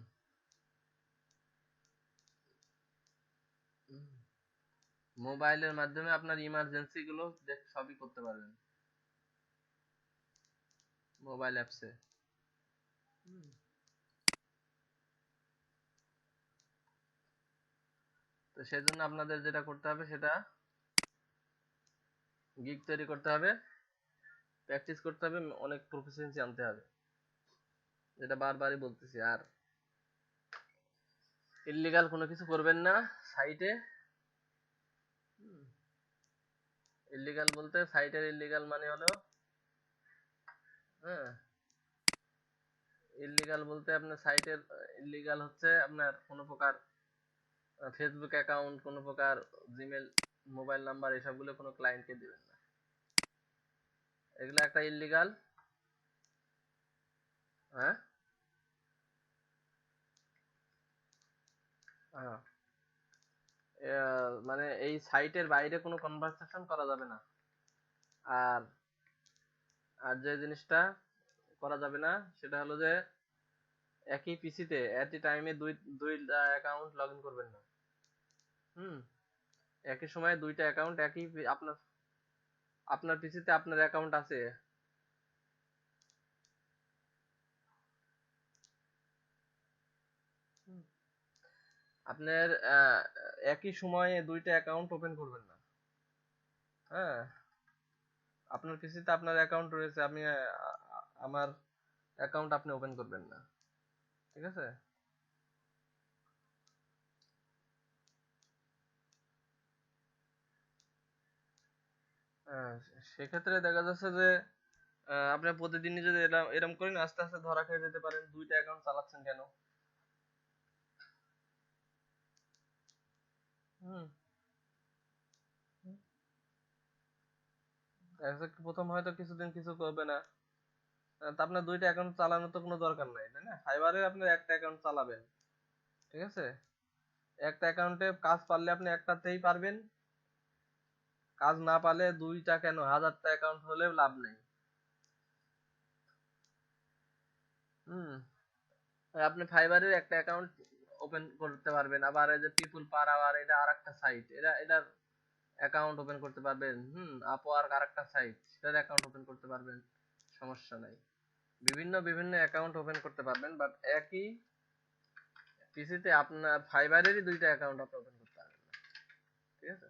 হুম। মোবাইলের মাধ্যমে আপনার ইমার্জেন্সি গুলো সবই করতে পারবেন মোবাইল অ্যাপসে। তো সেই জন্য আপনাদের যেটা করতে হবে সেটা গিগ তৈরি করতে হবে, প্র্যাকটিস করতে হবে, অনেক প্রফিসিয়েন্সি আনতে হবে, যেটা বারবারই বলতেছি। আর ইল্লিগাল কোনো কিছু করবেন না সাইটে। ইল্লিগাল বলতে সাইটের ইল্লিগাল মানে হলো, হ্যাঁ, ইল্লিগাল বলতে আপনার সাইটের ইল্লিগাল হচ্ছে আপনার কোনো প্রকার ফেসবুক অ্যাকাউন্ট, কোনো প্রকার জিমেল, মোবাইল নাম্বার এসবগুলো কোনো ক্লায়েন্টকে দিবেন না, এগুলো একটা ইল্লিগাল। হ্যাঁ, হ্যাঁ, মানে এই সাইটের বাইরে কোনো কনভারসেশন করা যাবে না। আর আর যে জিনিসটা করা যাবে না সেটা হলো যে একই পিসিতে এট এ টাইমে দুইটা অ্যাকাউন্ট লগ ইন করবেন না। হুম, একই সময়ে দুইটা অ্যাকাউন্ট আপনার আপনার পিসিতে আপনার অ্যাকাউন্ট আছে। হুম, আপনার একই সময়ে দুইটা অ্যাকাউন্ট ওপেন করবেন না। হ্যাঁ, আপনার পিসিতে আপনার অ্যাকাউন্ট রয়েছে, আমি আমার অ্যাকাউন্ট আপনি ওপেন করবেন না, ঠিক আছে? আহ, সেক্ষেত্রে দেখা যাচ্ছে যে আপনি প্রতিদিনই যদি এরম এরম করেন আস্তে আস্তে ধরা খেয়ে যেতে পারেন, দুইটা অ্যাকাউন্ট চালাচ্ছেন কেন। হুম, প্রথম হয়তো কিছুদিন কিছু করবে না, তা আপনার দুইটা অ্যাকাউন্ট চালানোর তো কোনো দরকার নাই, তাই না? ফাইবারে আপনার একটা অ্যাকাউন্ট চালাবেন, ঠিক আছে? একটা অ্যাকাউন্টে কাজ পারলে আপনি একটাতেই পারবেন, কাজ না পারলে দুইটা কেন, হাজারটা অ্যাকাউন্ট হলেও লাভ নেই। হুম, আপনি ফাইবারের একটা অ্যাকাউন্ট ওপেন করতে পারবেন, আবার এই যে পিপুল পার আওয়ার এটা আরেকটা সাইট, এটার অ্যাকাউন্ট ওপেন করতে পারবেন। হুম, আপওয়ার্ক আরেকটা সাইট, সেটার অ্যাকাউন্ট ওপেন করতে পারবেন, সমস্যা নাই। বিভিন্ন বিভিন্ন অ্যাকাউন্ট ওপেন করতে পারবেন, বাট একই পিসিতে আপনার ফাইবারেরই দুইটা অ্যাকাউন্ট আপনি ওপেন করতে পারবেন না, ঠিক আছে?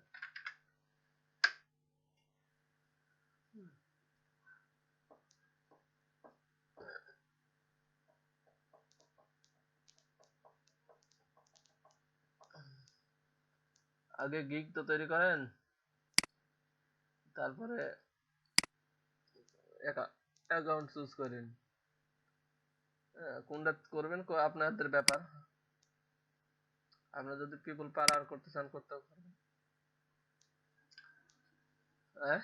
আগে গিগ তো তৈরি করেন, তারপরে অ্যাকাউন্ট চুজ করেন। কোনটা করবেন আপনাদের ব্যাপার। আপনারা যদি পিপল পাওয়ার করতে চান করতেও পারবেন। হ্যাঁ,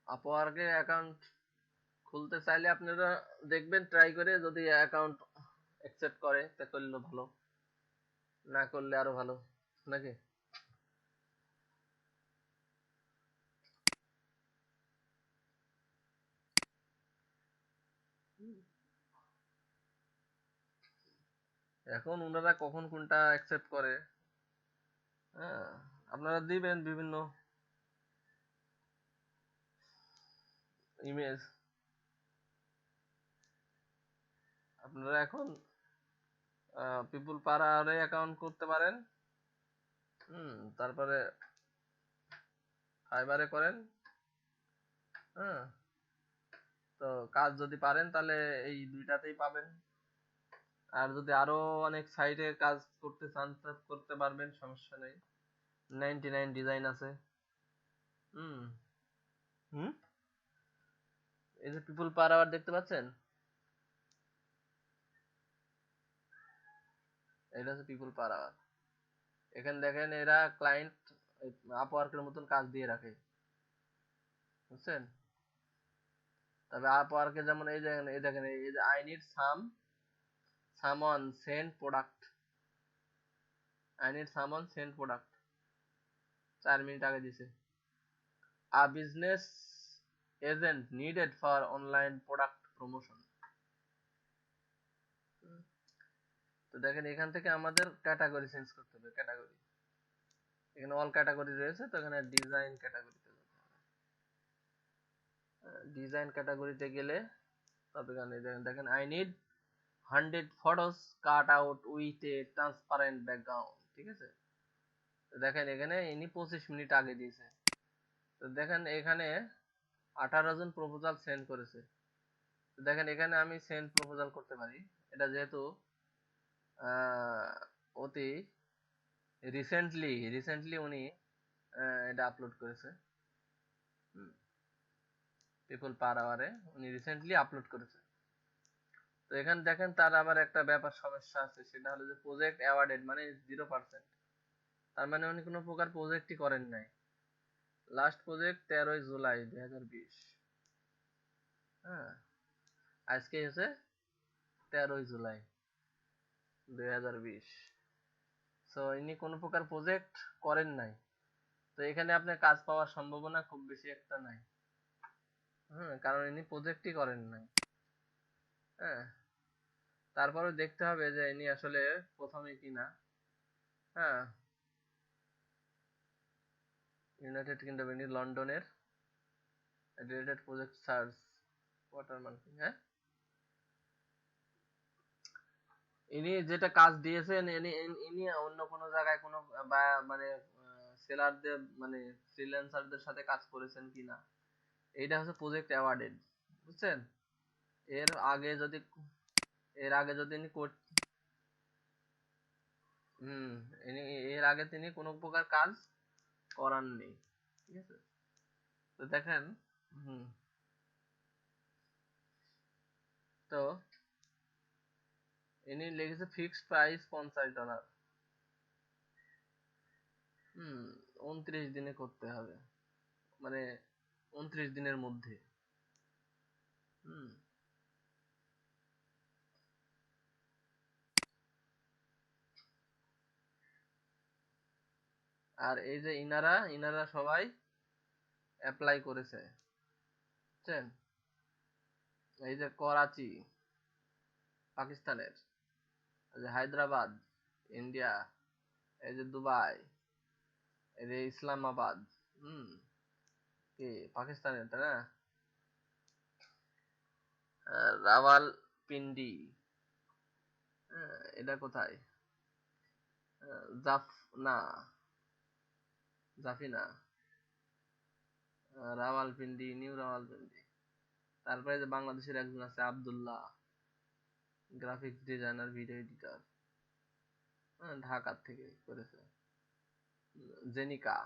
আপওয়ার্কে অ্যাকাউন্ট খুলতে চাইলে আপনারা দেখবেন, ট্রাই করে যদি অ্যাকাউন্ট অ্যাকসেপ্ট করে তা করলে ভালো, না করলে আরো ভালো, নাকি? এখন ওনারা কখন কোনটা অ্যাকসেপ্ট করে, হ্যাঁ, আপনারা দিবেন বিভিন্ন ইমেজ। আপনারা এখন পিপুল পাড়ারে অ্যাকাউন্ট করতে পারেন, তারপরে ফাইবারে করেন। হ্যাঁ, তো কাজ যদি পারেন তাহলে এই দুইটাতেই পাবেন। আর যদি আরো অনেক সাইটে কাজ করতে চান তা করতে পারবেন, সমস্যা নেই। 99 ডিজাইন আছে। হুম হুম এই যে পিপুল পার আওয়ার দেখতে পাচ্ছেন, এটা হচ্ছে পিপুল পার আওয়ার। এখানে দেখেন এরা ক্লায়েন্ট আপওয়ার্কের মতন কাজ দিয়ে রাখে, বুঝছেন? তবে আপওয়ার্কে যেমন এই দেখেন এই যে I need someone send product, I need someone send product 4 minute আগে দিছে। আ business agent needed for online product promotion. তো দেখেন এখান থেকে আমাদের ক্যাটাগরি চেঞ্জ করতে হবে। ক্যাটাগরি, এখানে অল ক্যাটাগরি রয়েছে, তো এখানে ডিজাইন ক্যাটাগরিতে যেতে হবে। ডিজাইন ক্যাটাগরিতে গেলে তবে এখানে দেখেন I need 100 photos cut out with a transparent background, ঠিক আছে? তো দেখেন এখানে ইনি 25 মিনিট আগে দিয়েছে। তো দেখেন এখানে 18 জন প্রপোজাল সেন্ড করেছে। তো দেখেন এখানে আমি সেন্ড প্রপোজাল করতে পারি। এটা যেহেতু আহ, অতি রিসেন্টলি উনি এটা আপলোড করেছে, পিপল পার আওয়ারে উনি রিসেন্টলি আপলোড করেছে। তো এখানে দেখেন তার আবার একটা ব্যাপার সমস্যা আছে, সেটা হলো যে প্রজেক্ট অ্যাওয়ার্ডেড মানে 0%। তার মানে উনি কোনো প্রকার প্রজেক্টই করেন নাই। Last project 13 July 2020। হ্যাঁ, আজকে হচ্ছে 13 জুলাই 2020। সো ইনি কোনো প্রকার প্রজেক্ট করেন নাই। তো এখানে আপনার কাজ পাওয়ার সম্ভাবনা খুব বেশি একটা নাই। হ্যাঁ, কারণ ইনি প্রজেক্টই করেন নাই। হ্যাঁ, তারপরে দেখতে হবে যে ইনি আসলে প্রথমে কিনা। হ্যাঁ, ইউনাইটেড কিংডম, ইনি লন্ডনের রিলেটেড প্রজেক্ট সার্চ ওয়াটারমার্কিং। হ্যাঁ, ইনি যেটা কাজ দিয়েছেন ইনি ইনি অন্য কোনো জায়গায় কোনো বা মানে সেলারদের মানে ফ্রিল্যান্সারদের সাথে কাজ করেছেন কিনা, এইটা হচ্ছে প্রজেক্ট অ্যাওয়ার্ডেড, বুঝছেন? এর আগে যদি এর আগে যদি ইনি হুম ইনি এর আগে তিনি কোনো প্রকার কাজ করাননি, ঠিক আছে? তো দেখেন, হুম তো ইনি লিখেছে ফিক্সড প্রাইস $50। 29 দিনে করতে হবে, মানে 29 দিনের মধ্যে। হুম আর এই যে ইনারা সবাই অ্যাপ্লাই করেছে, বুঝছেন? এই যে করাচি পাকিস্তানের, এই যে হায়দ্রাবাদ ইন্ডিয়া, এই যে দুবাই, এই যে ইসলামাবাদ, হুম কি পাকিস্তানের, তাই না? রাওয়াল পিন্ডি, এটা কোথায়? জাফনা, জাফিনা, রাওয়ালপিন্ডি, নিউ রাওয়ালপিন্ডি। তারপরে যে বাংলাদেশের একজন আছে Abdullah, graphics designer, video editor, Dhaka থেকে করেছে। জেনিকা,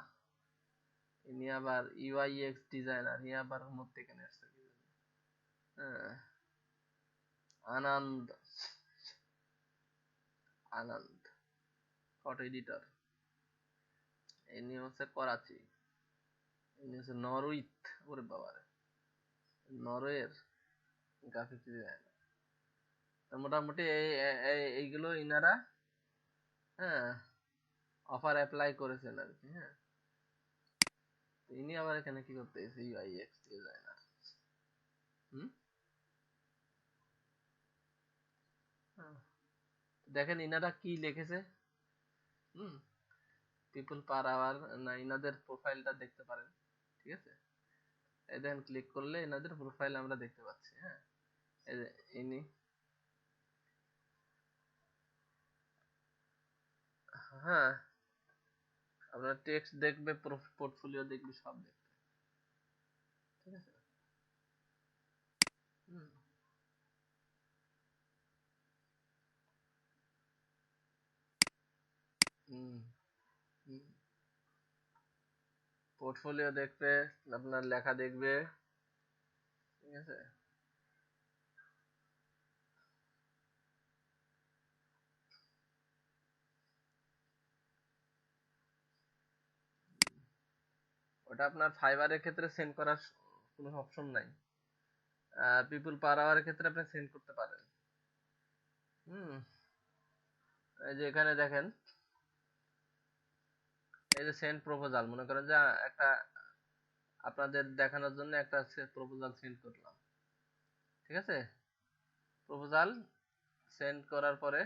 ইনি আবার ইউআইএক্স ডিজাইনার, ইনি আবার মধ্যে কেন আসছে। আনন্দ, আনন্দ ফটো এডিটর, ইনি হচ্ছে করাচি, ইনি হচ্ছে নরউইথ, ওরে বাবারে, নরওয়ের গ্রাফিক্স ডিজাইনার। মোটামুটি এইগুলো ইনারা হ্যাঁ অফার অ্যাপ্লাই করেছেন আর কি। হ্যাঁ, ইনি আবার এখানে কি করতে এসে ইউআইএক্স ডিজাইনার। দেখেন ইনারা কি লিখেছে। পিপল পার আওয়ার, না ইনাদের প্রোফাইলটা দেখতে পারেন। ঠিক আছে, এই দেখেন ক্লিক করলে এনাদের প্রোফাইল আমরা দেখতে পাচ্ছি। হ্যাঁ, এই যে ইনি, হ্যাঁ আপনার টেক্সট দেখবে, পোর্টফোলিও দেখবে, সব দেখবে। ঠিক আছে। পোর্টফোলিও দেখবে, আপনার লেখা দেখবে। ঠিক আছে। ওটা আপনার ফাইবারের ক্ষেত্রে সেন্ড করার কোনো অপশন নাই। পিপল পার আওয়ারের ক্ষেত্রে আপনি সেন্ড করতে পারেন। এই যে এখানে দেখেন, এই যে সেন্ড প্রপোজাল, মনে করেন যে একটা আপনাদের দেখানোর জন্য একটা প্রপোজাল সেন্ড করলাম। ঠিক আছে, প্রপোজাল সেন্ড করার পরে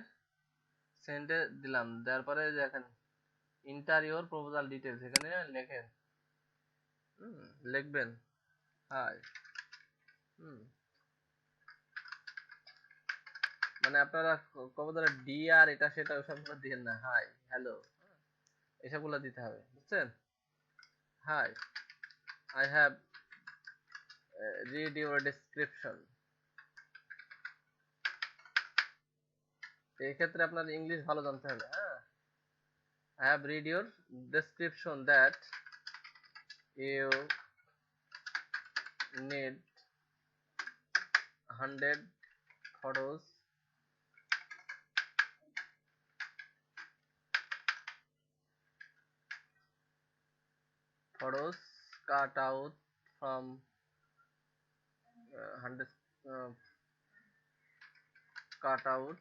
সেন্ডে দিলাম, দেওয়ার পরে দেখেন ইন্টারিওর প্রপোজাল ডিটেলস, এখানে লেখেন, লিখবেন হাই। মানে আপনারা কবুতরের ডি আর এটা সেটা ওসবগুলো দিবেন না, হাই, হ্যালো, এসবগুলো দিতে হবে, বুঝছেন? Hi, I have read your description. এই ক্ষেত্রে আপনার ইংলিশ ভালো জানতে হবে। হ্যাঁ, I have read your description that you need 100 photos cut out from 100 cut out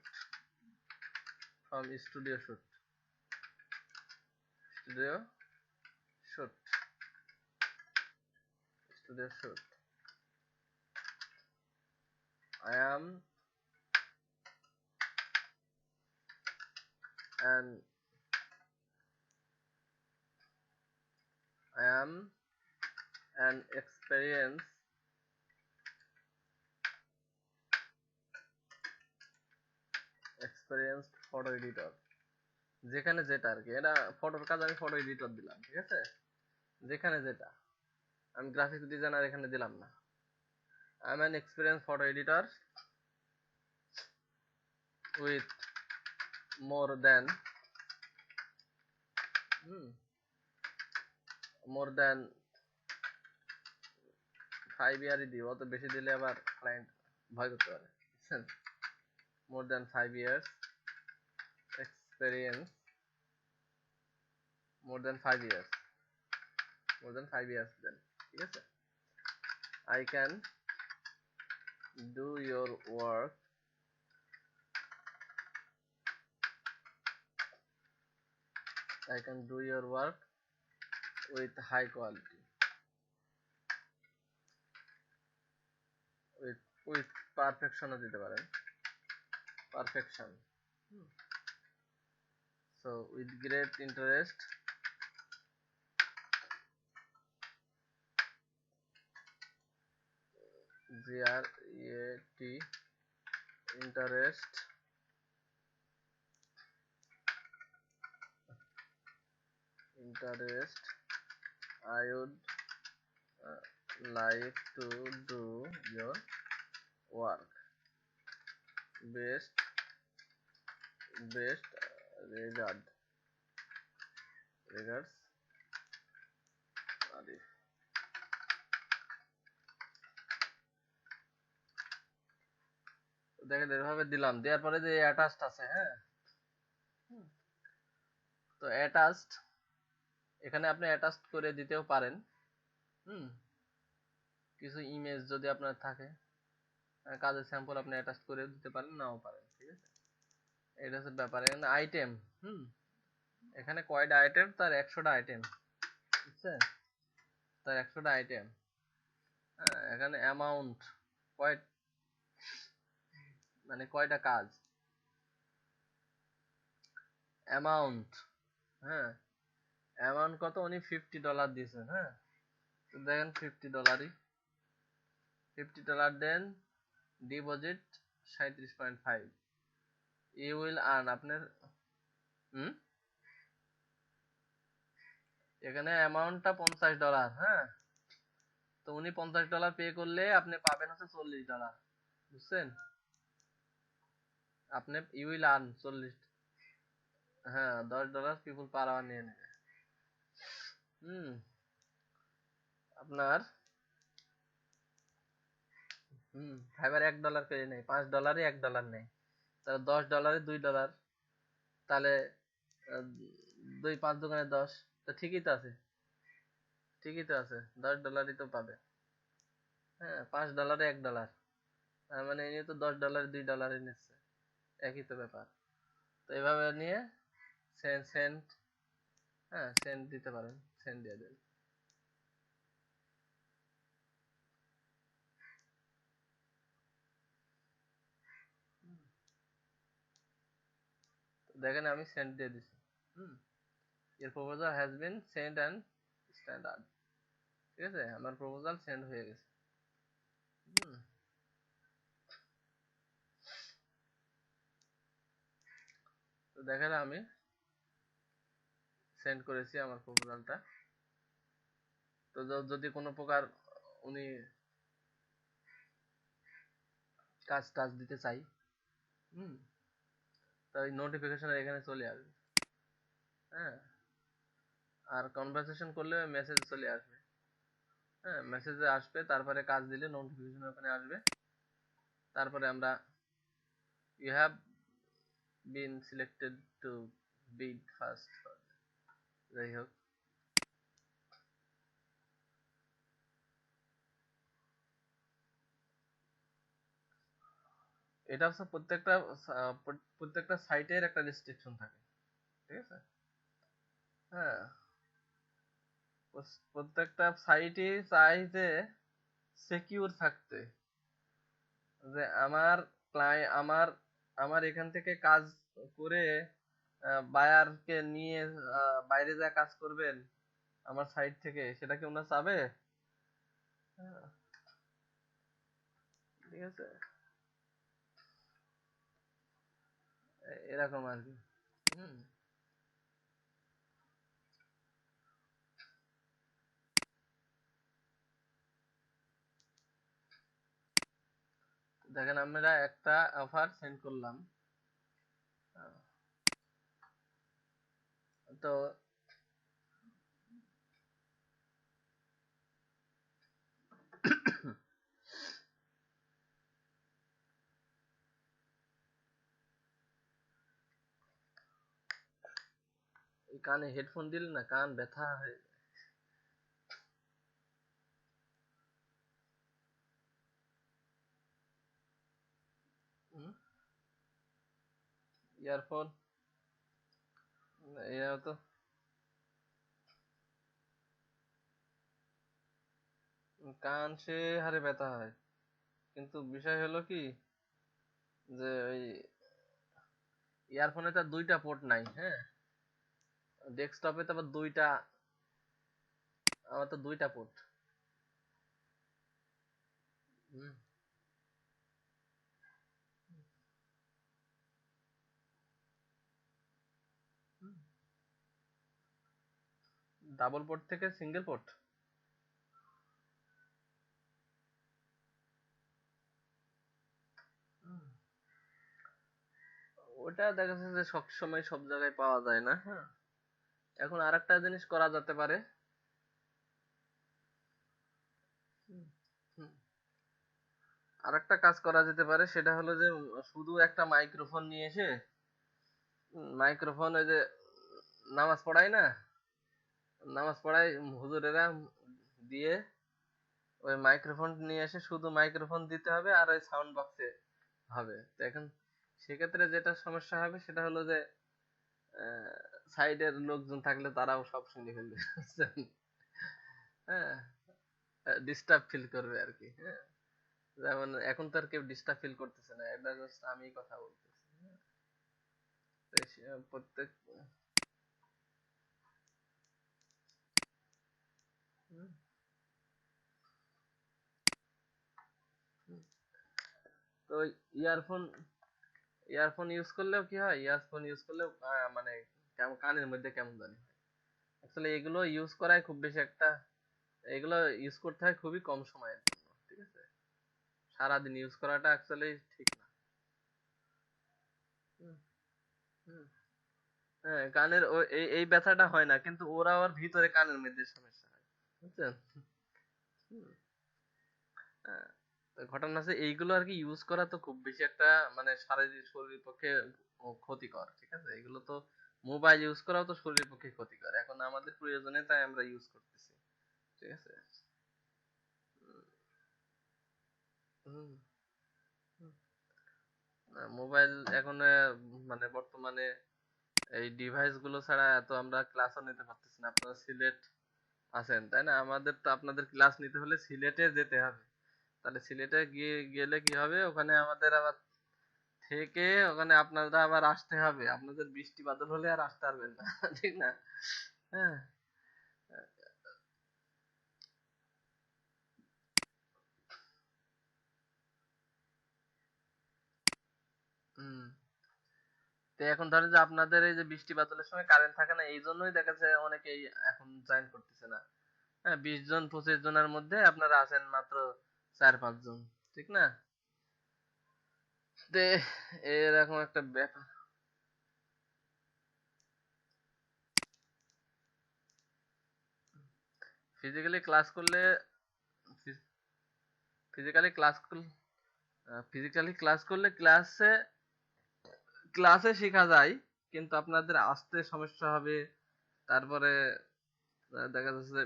from studio shoot. Studio shoot. Studio shoot. I am an experienced photo editor. যেখানে যেটা আর কি, এটা ফটোর কাজ, আমি ফটো এডিটর দিলাম। ঠিক আছে, যেখানে যেটা, আমি গ্রাফিক্স ডিজাইনার এখানে দিলাম না। I am an experienced photo editor with more than 5 year দিব, অত বেশি দিলে আবার ক্লায়েন্ট ভয় করতে পারে। বুঝছেন? more than 5 years experience, more than 5 years দেন। ঠিক আছে, I can do your work with high quality, with perfection ও দিতে পারেন, perfection. So with great interest, GREAT interest, I would like to do your work. Best regards, Arif. দেখেন এভাবে দিলাম, দেওয়ার পরে যে অ্যাটাচড আছে, হ্যাঁ, তো অ্যাটাচড এখানে আপনি অ্যাটাচড করে দিতেও পারেন। কিছু ইমেজ যদি আপনার থাকে, কাজের স্যাম্পল আপনি অ্যাটাচ করে দিতে পারেন, নাও পারেন, ঠিক আছে। এটা হচ্ছে ব্যাপার। এখানে আইটেম, এখানে কয়টা আইটেম, তার 100টা আইটেম, বুঝছেন, তার 100টা আইটেম। হ্যাঁ, এখানে অ্যামাউন্ট, কয় মানে কয়টা কাজ, অ্যামাউন্ট, হ্যাঁ, অ্যামাউন্ট কত, উনি $50 দিয়েছেন, হ্যাঁ, তো দেখেন $50, $50 দেন, ডিপোজিট 37.5, ইউ উইল আর্ন আপনার, এখানে অ্যামাউন্টটা $50, হ্যাঁ, তো উনি $50 পে করলে আপনি পাবেন হচ্ছে $40, বুঝছেন, আপনি ইউ উইল আর্ন 40, হ্যাঁ, $10 পিপুল পার আওয়ার নিয়ে নেবে। আপনার ফাইবার $1 করে নেই, $5 $1 নেই, তাহলে $10 $2, তাহলে 2 5 দোকানে 10, তো ঠিকই তো আছে, ঠিকই তো আছে, $10 তো পাবে, হ্যাঁ, $5 $1, তার মানে ইনি তো $10 $2 নিচ্ছে, একই তো ব্যাপার। তো এভাবে নিয়ে সেন্ট, হ্যাঁ, সেন্ট দিতে পারেন, সেন্ট দিয়ে দেন। দেখেন আমি সেন্ট দিয়ে দিছি, your proposal has been sent and standard, ঠিক আছে, আমার প্রপোজাল সেন্ড হয়ে গেছে। তো দেখেন আমি সেন্ড করেছি আমার প্রপোজালটা। তো যদি কোনো প্রকার উনি কাজ টাজ দিতে চাই, তো ওই নোটিফিকেশন এখানে চলে আসবে, হ্যাঁ, আর কনভারসেশন করলে মেসেজ চলে আসবে, হ্যাঁ, মেসেজে আসবে, তারপরে কাজ দিলে নোটিফিকেশন ওখানে আসবে, তারপরে আমরা you have been selected to bid first, যাই হোক, এটা হচ্ছে প্রত্যেকটা সাইটের একটা রেস্ট্রিকশন থাকে, ঠিক আছে, হ্যাঁ, প্রত্যেকটা সাইটই চাই যে সিকিউর থাকতে, যে আমার আমার আমার এখান থেকে কাজ করে বায়ারকে নিয়ে বাইরে যা কাজ করবেন আমার সাইট থেকে, সেটা কি ওনারা চাবে? হ্যাঁ, ঠিক আছে, এরকম আর কি। হুম দেখেন আমরা একটা অফার সেন্ড করলাম, তো এই কানে হেডফোন দিলে না কান ব্যথা হয়ে, ইয়ারফোন, এরা তো কান সে হারে ব্যথা হয়, কিন্তু বিষয় হলো কি, যে ওই ইয়ারফোনে তো 2টা পোর্ট নাই, হ্যাঁ, ডেস্কটপে তো আবার 2টা, আমার তো 2টা পোর্ট। ডাবল পোর্ট থেকে সিঙ্গেল পোর্ট? ওটা দেখা যাচ্ছে যে সব সময় সব জায়গায় পাওয়া যায় না। হ্যাঁ, এখন আরেকটা জিনিস করা যেতে পারে। হুম, আরেকটা কাজ করা যেতে পারে, সেটা হলো যে শুধু একটা মাইক্রোফোন নিয়ে এসে, মাইক্রোফোন ওই যে নামাজ পড়ায় না, নামাজ পড়ায় হুজুরেরা দিয়ে, ওই মাইক্রোফোন নিয়ে এসে শুধু মাইক্রোফোন দিতে হবে আর ওই সাউন্ড বক্সে হবে। তো এখন সেক্ষেত্রে যেটা সমস্যা হবে সেটা হলো যে সাইডের লোকজন থাকলে তারাও সব শুনে ফেলবে, বুঝছেন? হ্যাঁ, ডিস্টার্ব ফিল করবে আর কি। হ্যাঁ, যেমন এখন তো আর কেউ ডিস্টার্ব ফিল করতেছে না, এটা জাস্ট আমি কথা বলতেছি। তো প্রত্যেক হুম, হুম। তো ইয়ারফোন ইয়ারফোন ইউজ করলেও কি হয়, ইয়ারফোন ইউজ করলেও মানে কেমন কানের মধ্যে কেমন জানি। আসলে এগুলো ইউজ করাই খুব বেশি একটা, এগুলো ইউজ করতে হয় খুবই কম সময়ের জন্য, ঠিক আছে? সারাদিন ইউজ করাটা অ্যাকচুয়ালি ঠিক না। হুম, হুম। হ্যাঁ, কানের এই এই ব্যথাটা হয় না, কিন্তু ওরা আবার ভিতরে কানের মধ্যে সমস্যা হয়, বুঝছেন? হুম, হ্যাঁ। তো ঘটনা আছে এইগুলো আর কি ইউজ করা তো খুব বেশি একটা মানে শারীরিক শরীরের পক্ষে ক্ষতিকর, ঠিক আছে? এগুলো তো মোবাইল ইউজ করাও তো শরীরের পক্ষে ক্ষতিকর, এখন আমাদের প্রয়োজনে তাই আমরা ইউজ করতেছি, ঠিক আছে? হুম, হুম। মোবাইল এখন মানে বর্তমানে এই ডিভাইস গুলো ছাড়া তো আমরা ক্লাসও নিতে পারতেছি না। আপনারা সিলেট আছেন তাই না? আমাদের তো আপনাদের ক্লাস নিতে হলে সিলেটে যেতে হবে। তাহলে সিলেটে গেলে কি হবে, ওখানে আমাদের আবার থেকে ওখানে আপনারা আবার আসতে হবে, আপনাদের বৃষ্টি বাদল হলে আর আসতে পারবেন না। ঠিক না? হ্যাঁ। হুম। তো এখন ধরেন যে আপনাদের এই যে বৃষ্টি বাদলের সময় কারেন্ট থাকে না, এই জন্যই দেখা যায় অনেকেই এখন জয়েন করতেছে না। হ্যাঁ, 20 জন 25 জনের মধ্যে আপনারা আছেন মাত্র 4-5 জন, ঠিক না? তে এরকম একটা ব্যাপার। ফিজিক্যালি ক্লাস করলে ফিজিক্যালি ক্লাস ফিজিক্যালি ক্লাস করলে ক্লাসে শেখা যায়, কিন্তু আপনাদের আসতে সমস্যা হবে। তারপরে দেখা যাচ্ছে যে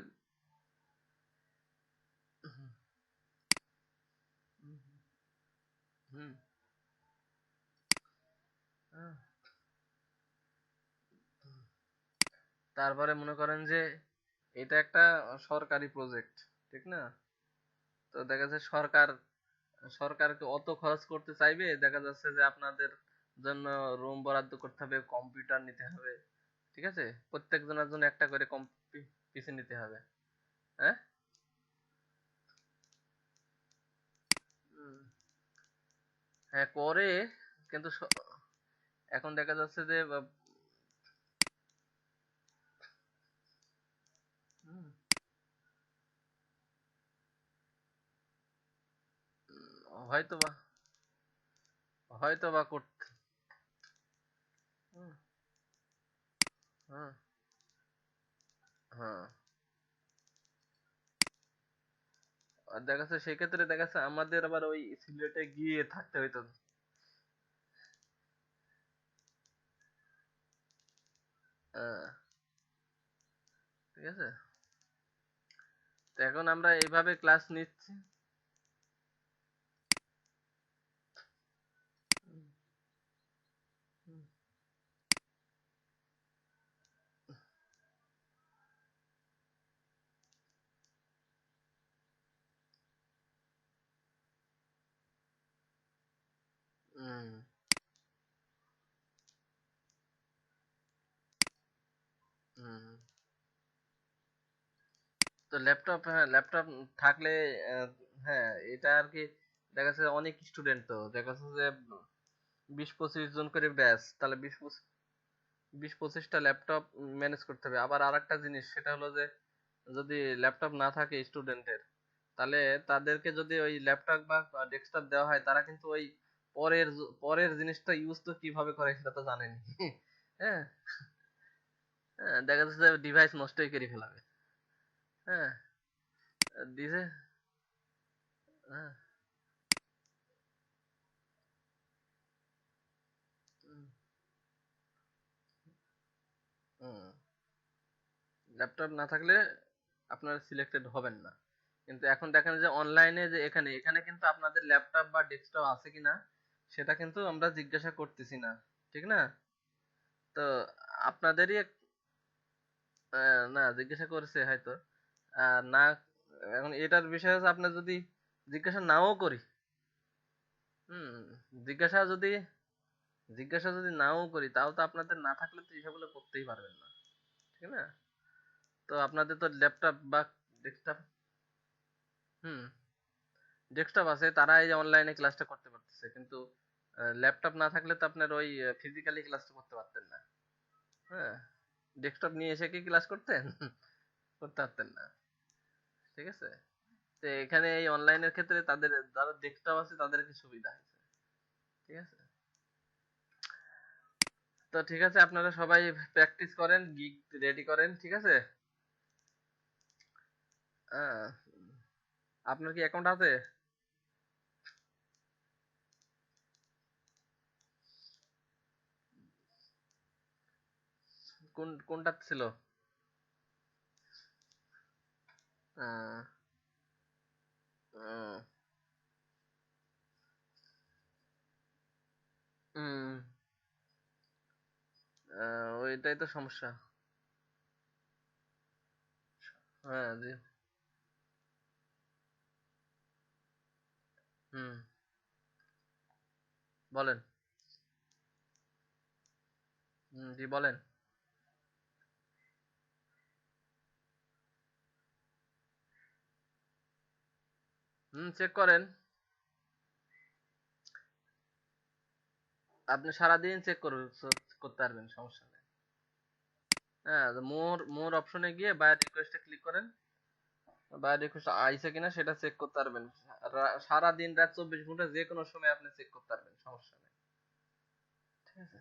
হুম, হুম, তারপরে মনে করেন যে এটা একটা সরকারি প্রজেক্ট, ঠিক না? তো দেখা যাচ্ছে সরকারকে অত খরচ করতে চাইবে, দেখা যাচ্ছে যে আপনাদের জন্য রুম বরাদ্দ করতে হবে, কম্পিউটার নিতে হবে, ঠিক আছে? প্রত্যেকজনের জন্য একটা করে পিসি নিতে হবে। হ্যাঁ, উম, হ্যাঁ করে, কিন্তু এখন দেখা যাচ্ছে যে হুম, হয়তো বা হয়তো বা করতে হুম, হুম, হ্যাঁ। আর দেখা যাচ্ছে সেক্ষেত্রে দেখা যাচ্ছে আমাদের আবার ওই সিলেটে গিয়ে থাকতে হইতো। আহ, ঠিক আছে, তো এখন আমরা এইভাবে ক্লাস নিচ্ছি। হুম, হুম, হুম, হুম। তো ল্যাপটপ, হ্যাঁ ল্যাপটপ থাকলে আহ, হ্যাঁ এটা আর কি, দেখা যাচ্ছে অনেক স্টুডেন্ট, তো দেখা যাচ্ছে যে 20-25 জন করে ব্যাচ, তাহলে 20-25 20-25টা ল্যাপটপ ম্যানেজ করতে হবে। আবার আরেকটা জিনিস সেটা হলো যে যদি ল্যাপটপ না থাকে স্টুডেন্টের, তাহলে তাদেরকে যদি ওই ল্যাপটপ বা ডেস্কটপ দেওয়া হয়, তারা কিন্তু ওই পরের জিনিসটা ইউজ তো কিভাবে করে সেটা তো জানেনি। হ্যাঁ, হ্যাঁ, দেখা যাচ্ছে যে ডিভাইস নষ্টই করে ফেলাবে। হ্যাঁ, দিছে। হ্যাঁ, ল্যাপটপ না থাকলে আপনারা সিলেক্টেড হবেন না। কিন্তু এখন দেখেন যে অনলাইনে যে এখানে এখানে কিন্তু আপনাদের ল্যাপটপ বা ডেস্কটপ আছে কিনা সেটা কিন্তু আমরা জিজ্ঞাসা করতেছি না, ঠিক না? তো আপনাদেরই না জিজ্ঞাসা করেছে হয়তো, না। এখন এটার বিষয় হচ্ছে আপনার যদি জিজ্ঞাসা নাও করি, হুম, জিজ্ঞাসা যদি জিজ্ঞাসা যদি নাও করি, তাও তো আপনাদের না থাকলে তো এসবগুলো করতেই পারবেন না, ঠিক না? তো আপনাদের তো ল্যাপটপ বা ডেস্কটপ, হুম, ডেস্কটপ আছে, তারা এই যে অনলাইনে ক্লাসটা করতে পারতেছে, কিন্তু ল্যাপটপ না থাকলে তো আপনার ওই ফিজিক্যালি ক্লাসটা করতে পারতেন না। হ্যাঁ, ডেস্কটপ নিয়ে এসে কি ক্লাস করতেন? করতে পারতেন না, ঠিক আছে? তো এখানে এই অনলাইনের ক্ষেত্রে তাদের যারা ডেস্কটপ আছে তাদের কি সুবিধা হয়েছে, ঠিক আছে? তো ঠিক আছে, আপনারা সবাই প্র্যাকটিস করেন, গিগ রেডি করেন, ঠিক আছে? আহ, আপনার কি অ্যাকাউন্ট আছে? কোনটা ছিল? আহ, উম, উম, ওইটাই তো সমস্যা। হ্যাঁ, জি। হুম, বলেন। জি, বলেন। চেক করেন। আপনি সারাদিন চেক করতে পারবেন, সমস্যা নেই। হ্যাঁ, মোর অপশনে গিয়ে বায়ার রিকোয়েস্টে ক্লিক করেন। বায়ার রিকোয়েস্ট আইছে কিনা সেটা চেক করতে পারবেন। সারা দিন রাত 24 ঘন্টা যে কোনো সময় আপনি চেক করতে পারবেন, সমস্যা নেই। ঠিক আছে।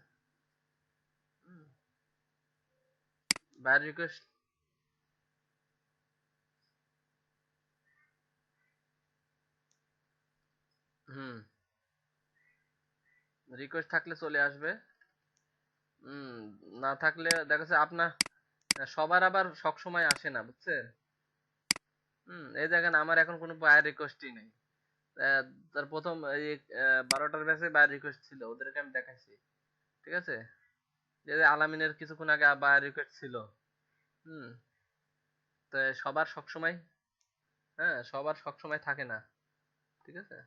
বায়ার রিকোয়েস্ট, হুম, রিকোয়েস্ট থাকলে চলে আসবে। হুম, না থাকলে দেখা যাচ্ছে আপনার সবার আবার সব সময় আসে না, বুঝছেন? এই দেখেন আমার এখন কোনো বায়ার রিকোয়েস্টই নেই। আহ, তার প্রথম এই 12টার ব্যাচে বায়ার রিকোয়েস্ট ছিল, ওদেরকে আমি দেখাইছি, ঠিক আছে? যে যে আলামিনের কিছুক্ষণ আগে বায়ার রিকোয়েস্ট ছিল। হুম, তো সবার সব সময়, হ্যাঁ, সবার সব সময় থাকে না, ঠিক আছে?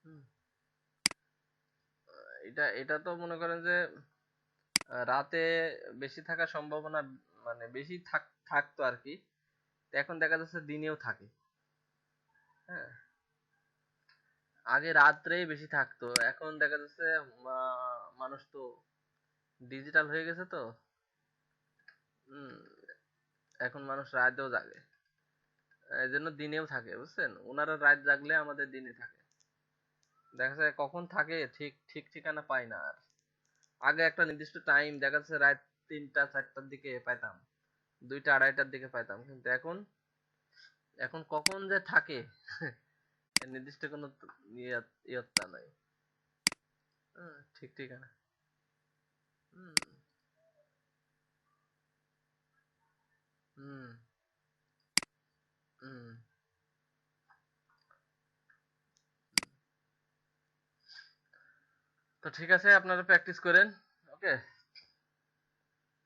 হুম, এটা এটা তো মনে করেন যে রাতে বেশি থাকার সম্ভাবনা, মানে বেশি থাকতো আর কি। তো এখন দেখা যাচ্ছে দিনেও থাকে। হ্যাঁ, আগে রাত্রেই বেশি থাকতো, এখন দেখা যাচ্ছে মানুষ তো ডিজিটাল হয়ে গেছে তো। হুম, এখন মানুষ রাতেও জাগে, এই জন্য দিনেও থাকে, বুঝছেন? ওনারা রাত জাগলে আমাদের দিনে থাকে। দেখা যায় কখন থাকে ঠিক ঠিক ঠিকানা পাই না আর। আগে একটা নির্দিষ্ট টাইম দেখা যাচ্ছে রাত 3টা 4টার দিকে পাইতাম, 2টা 2:30টার দিকে পাইতাম, কিন্তু এখন এখন কখন যে থাকে এর নির্দিষ্ট কোনো ইয়ত্তা নাই। ঠিক ঠিকানা। হুম, হুম, হুম। তো ঠিক আছে, আপনারা প্র্যাকটিস করেন। ওকে।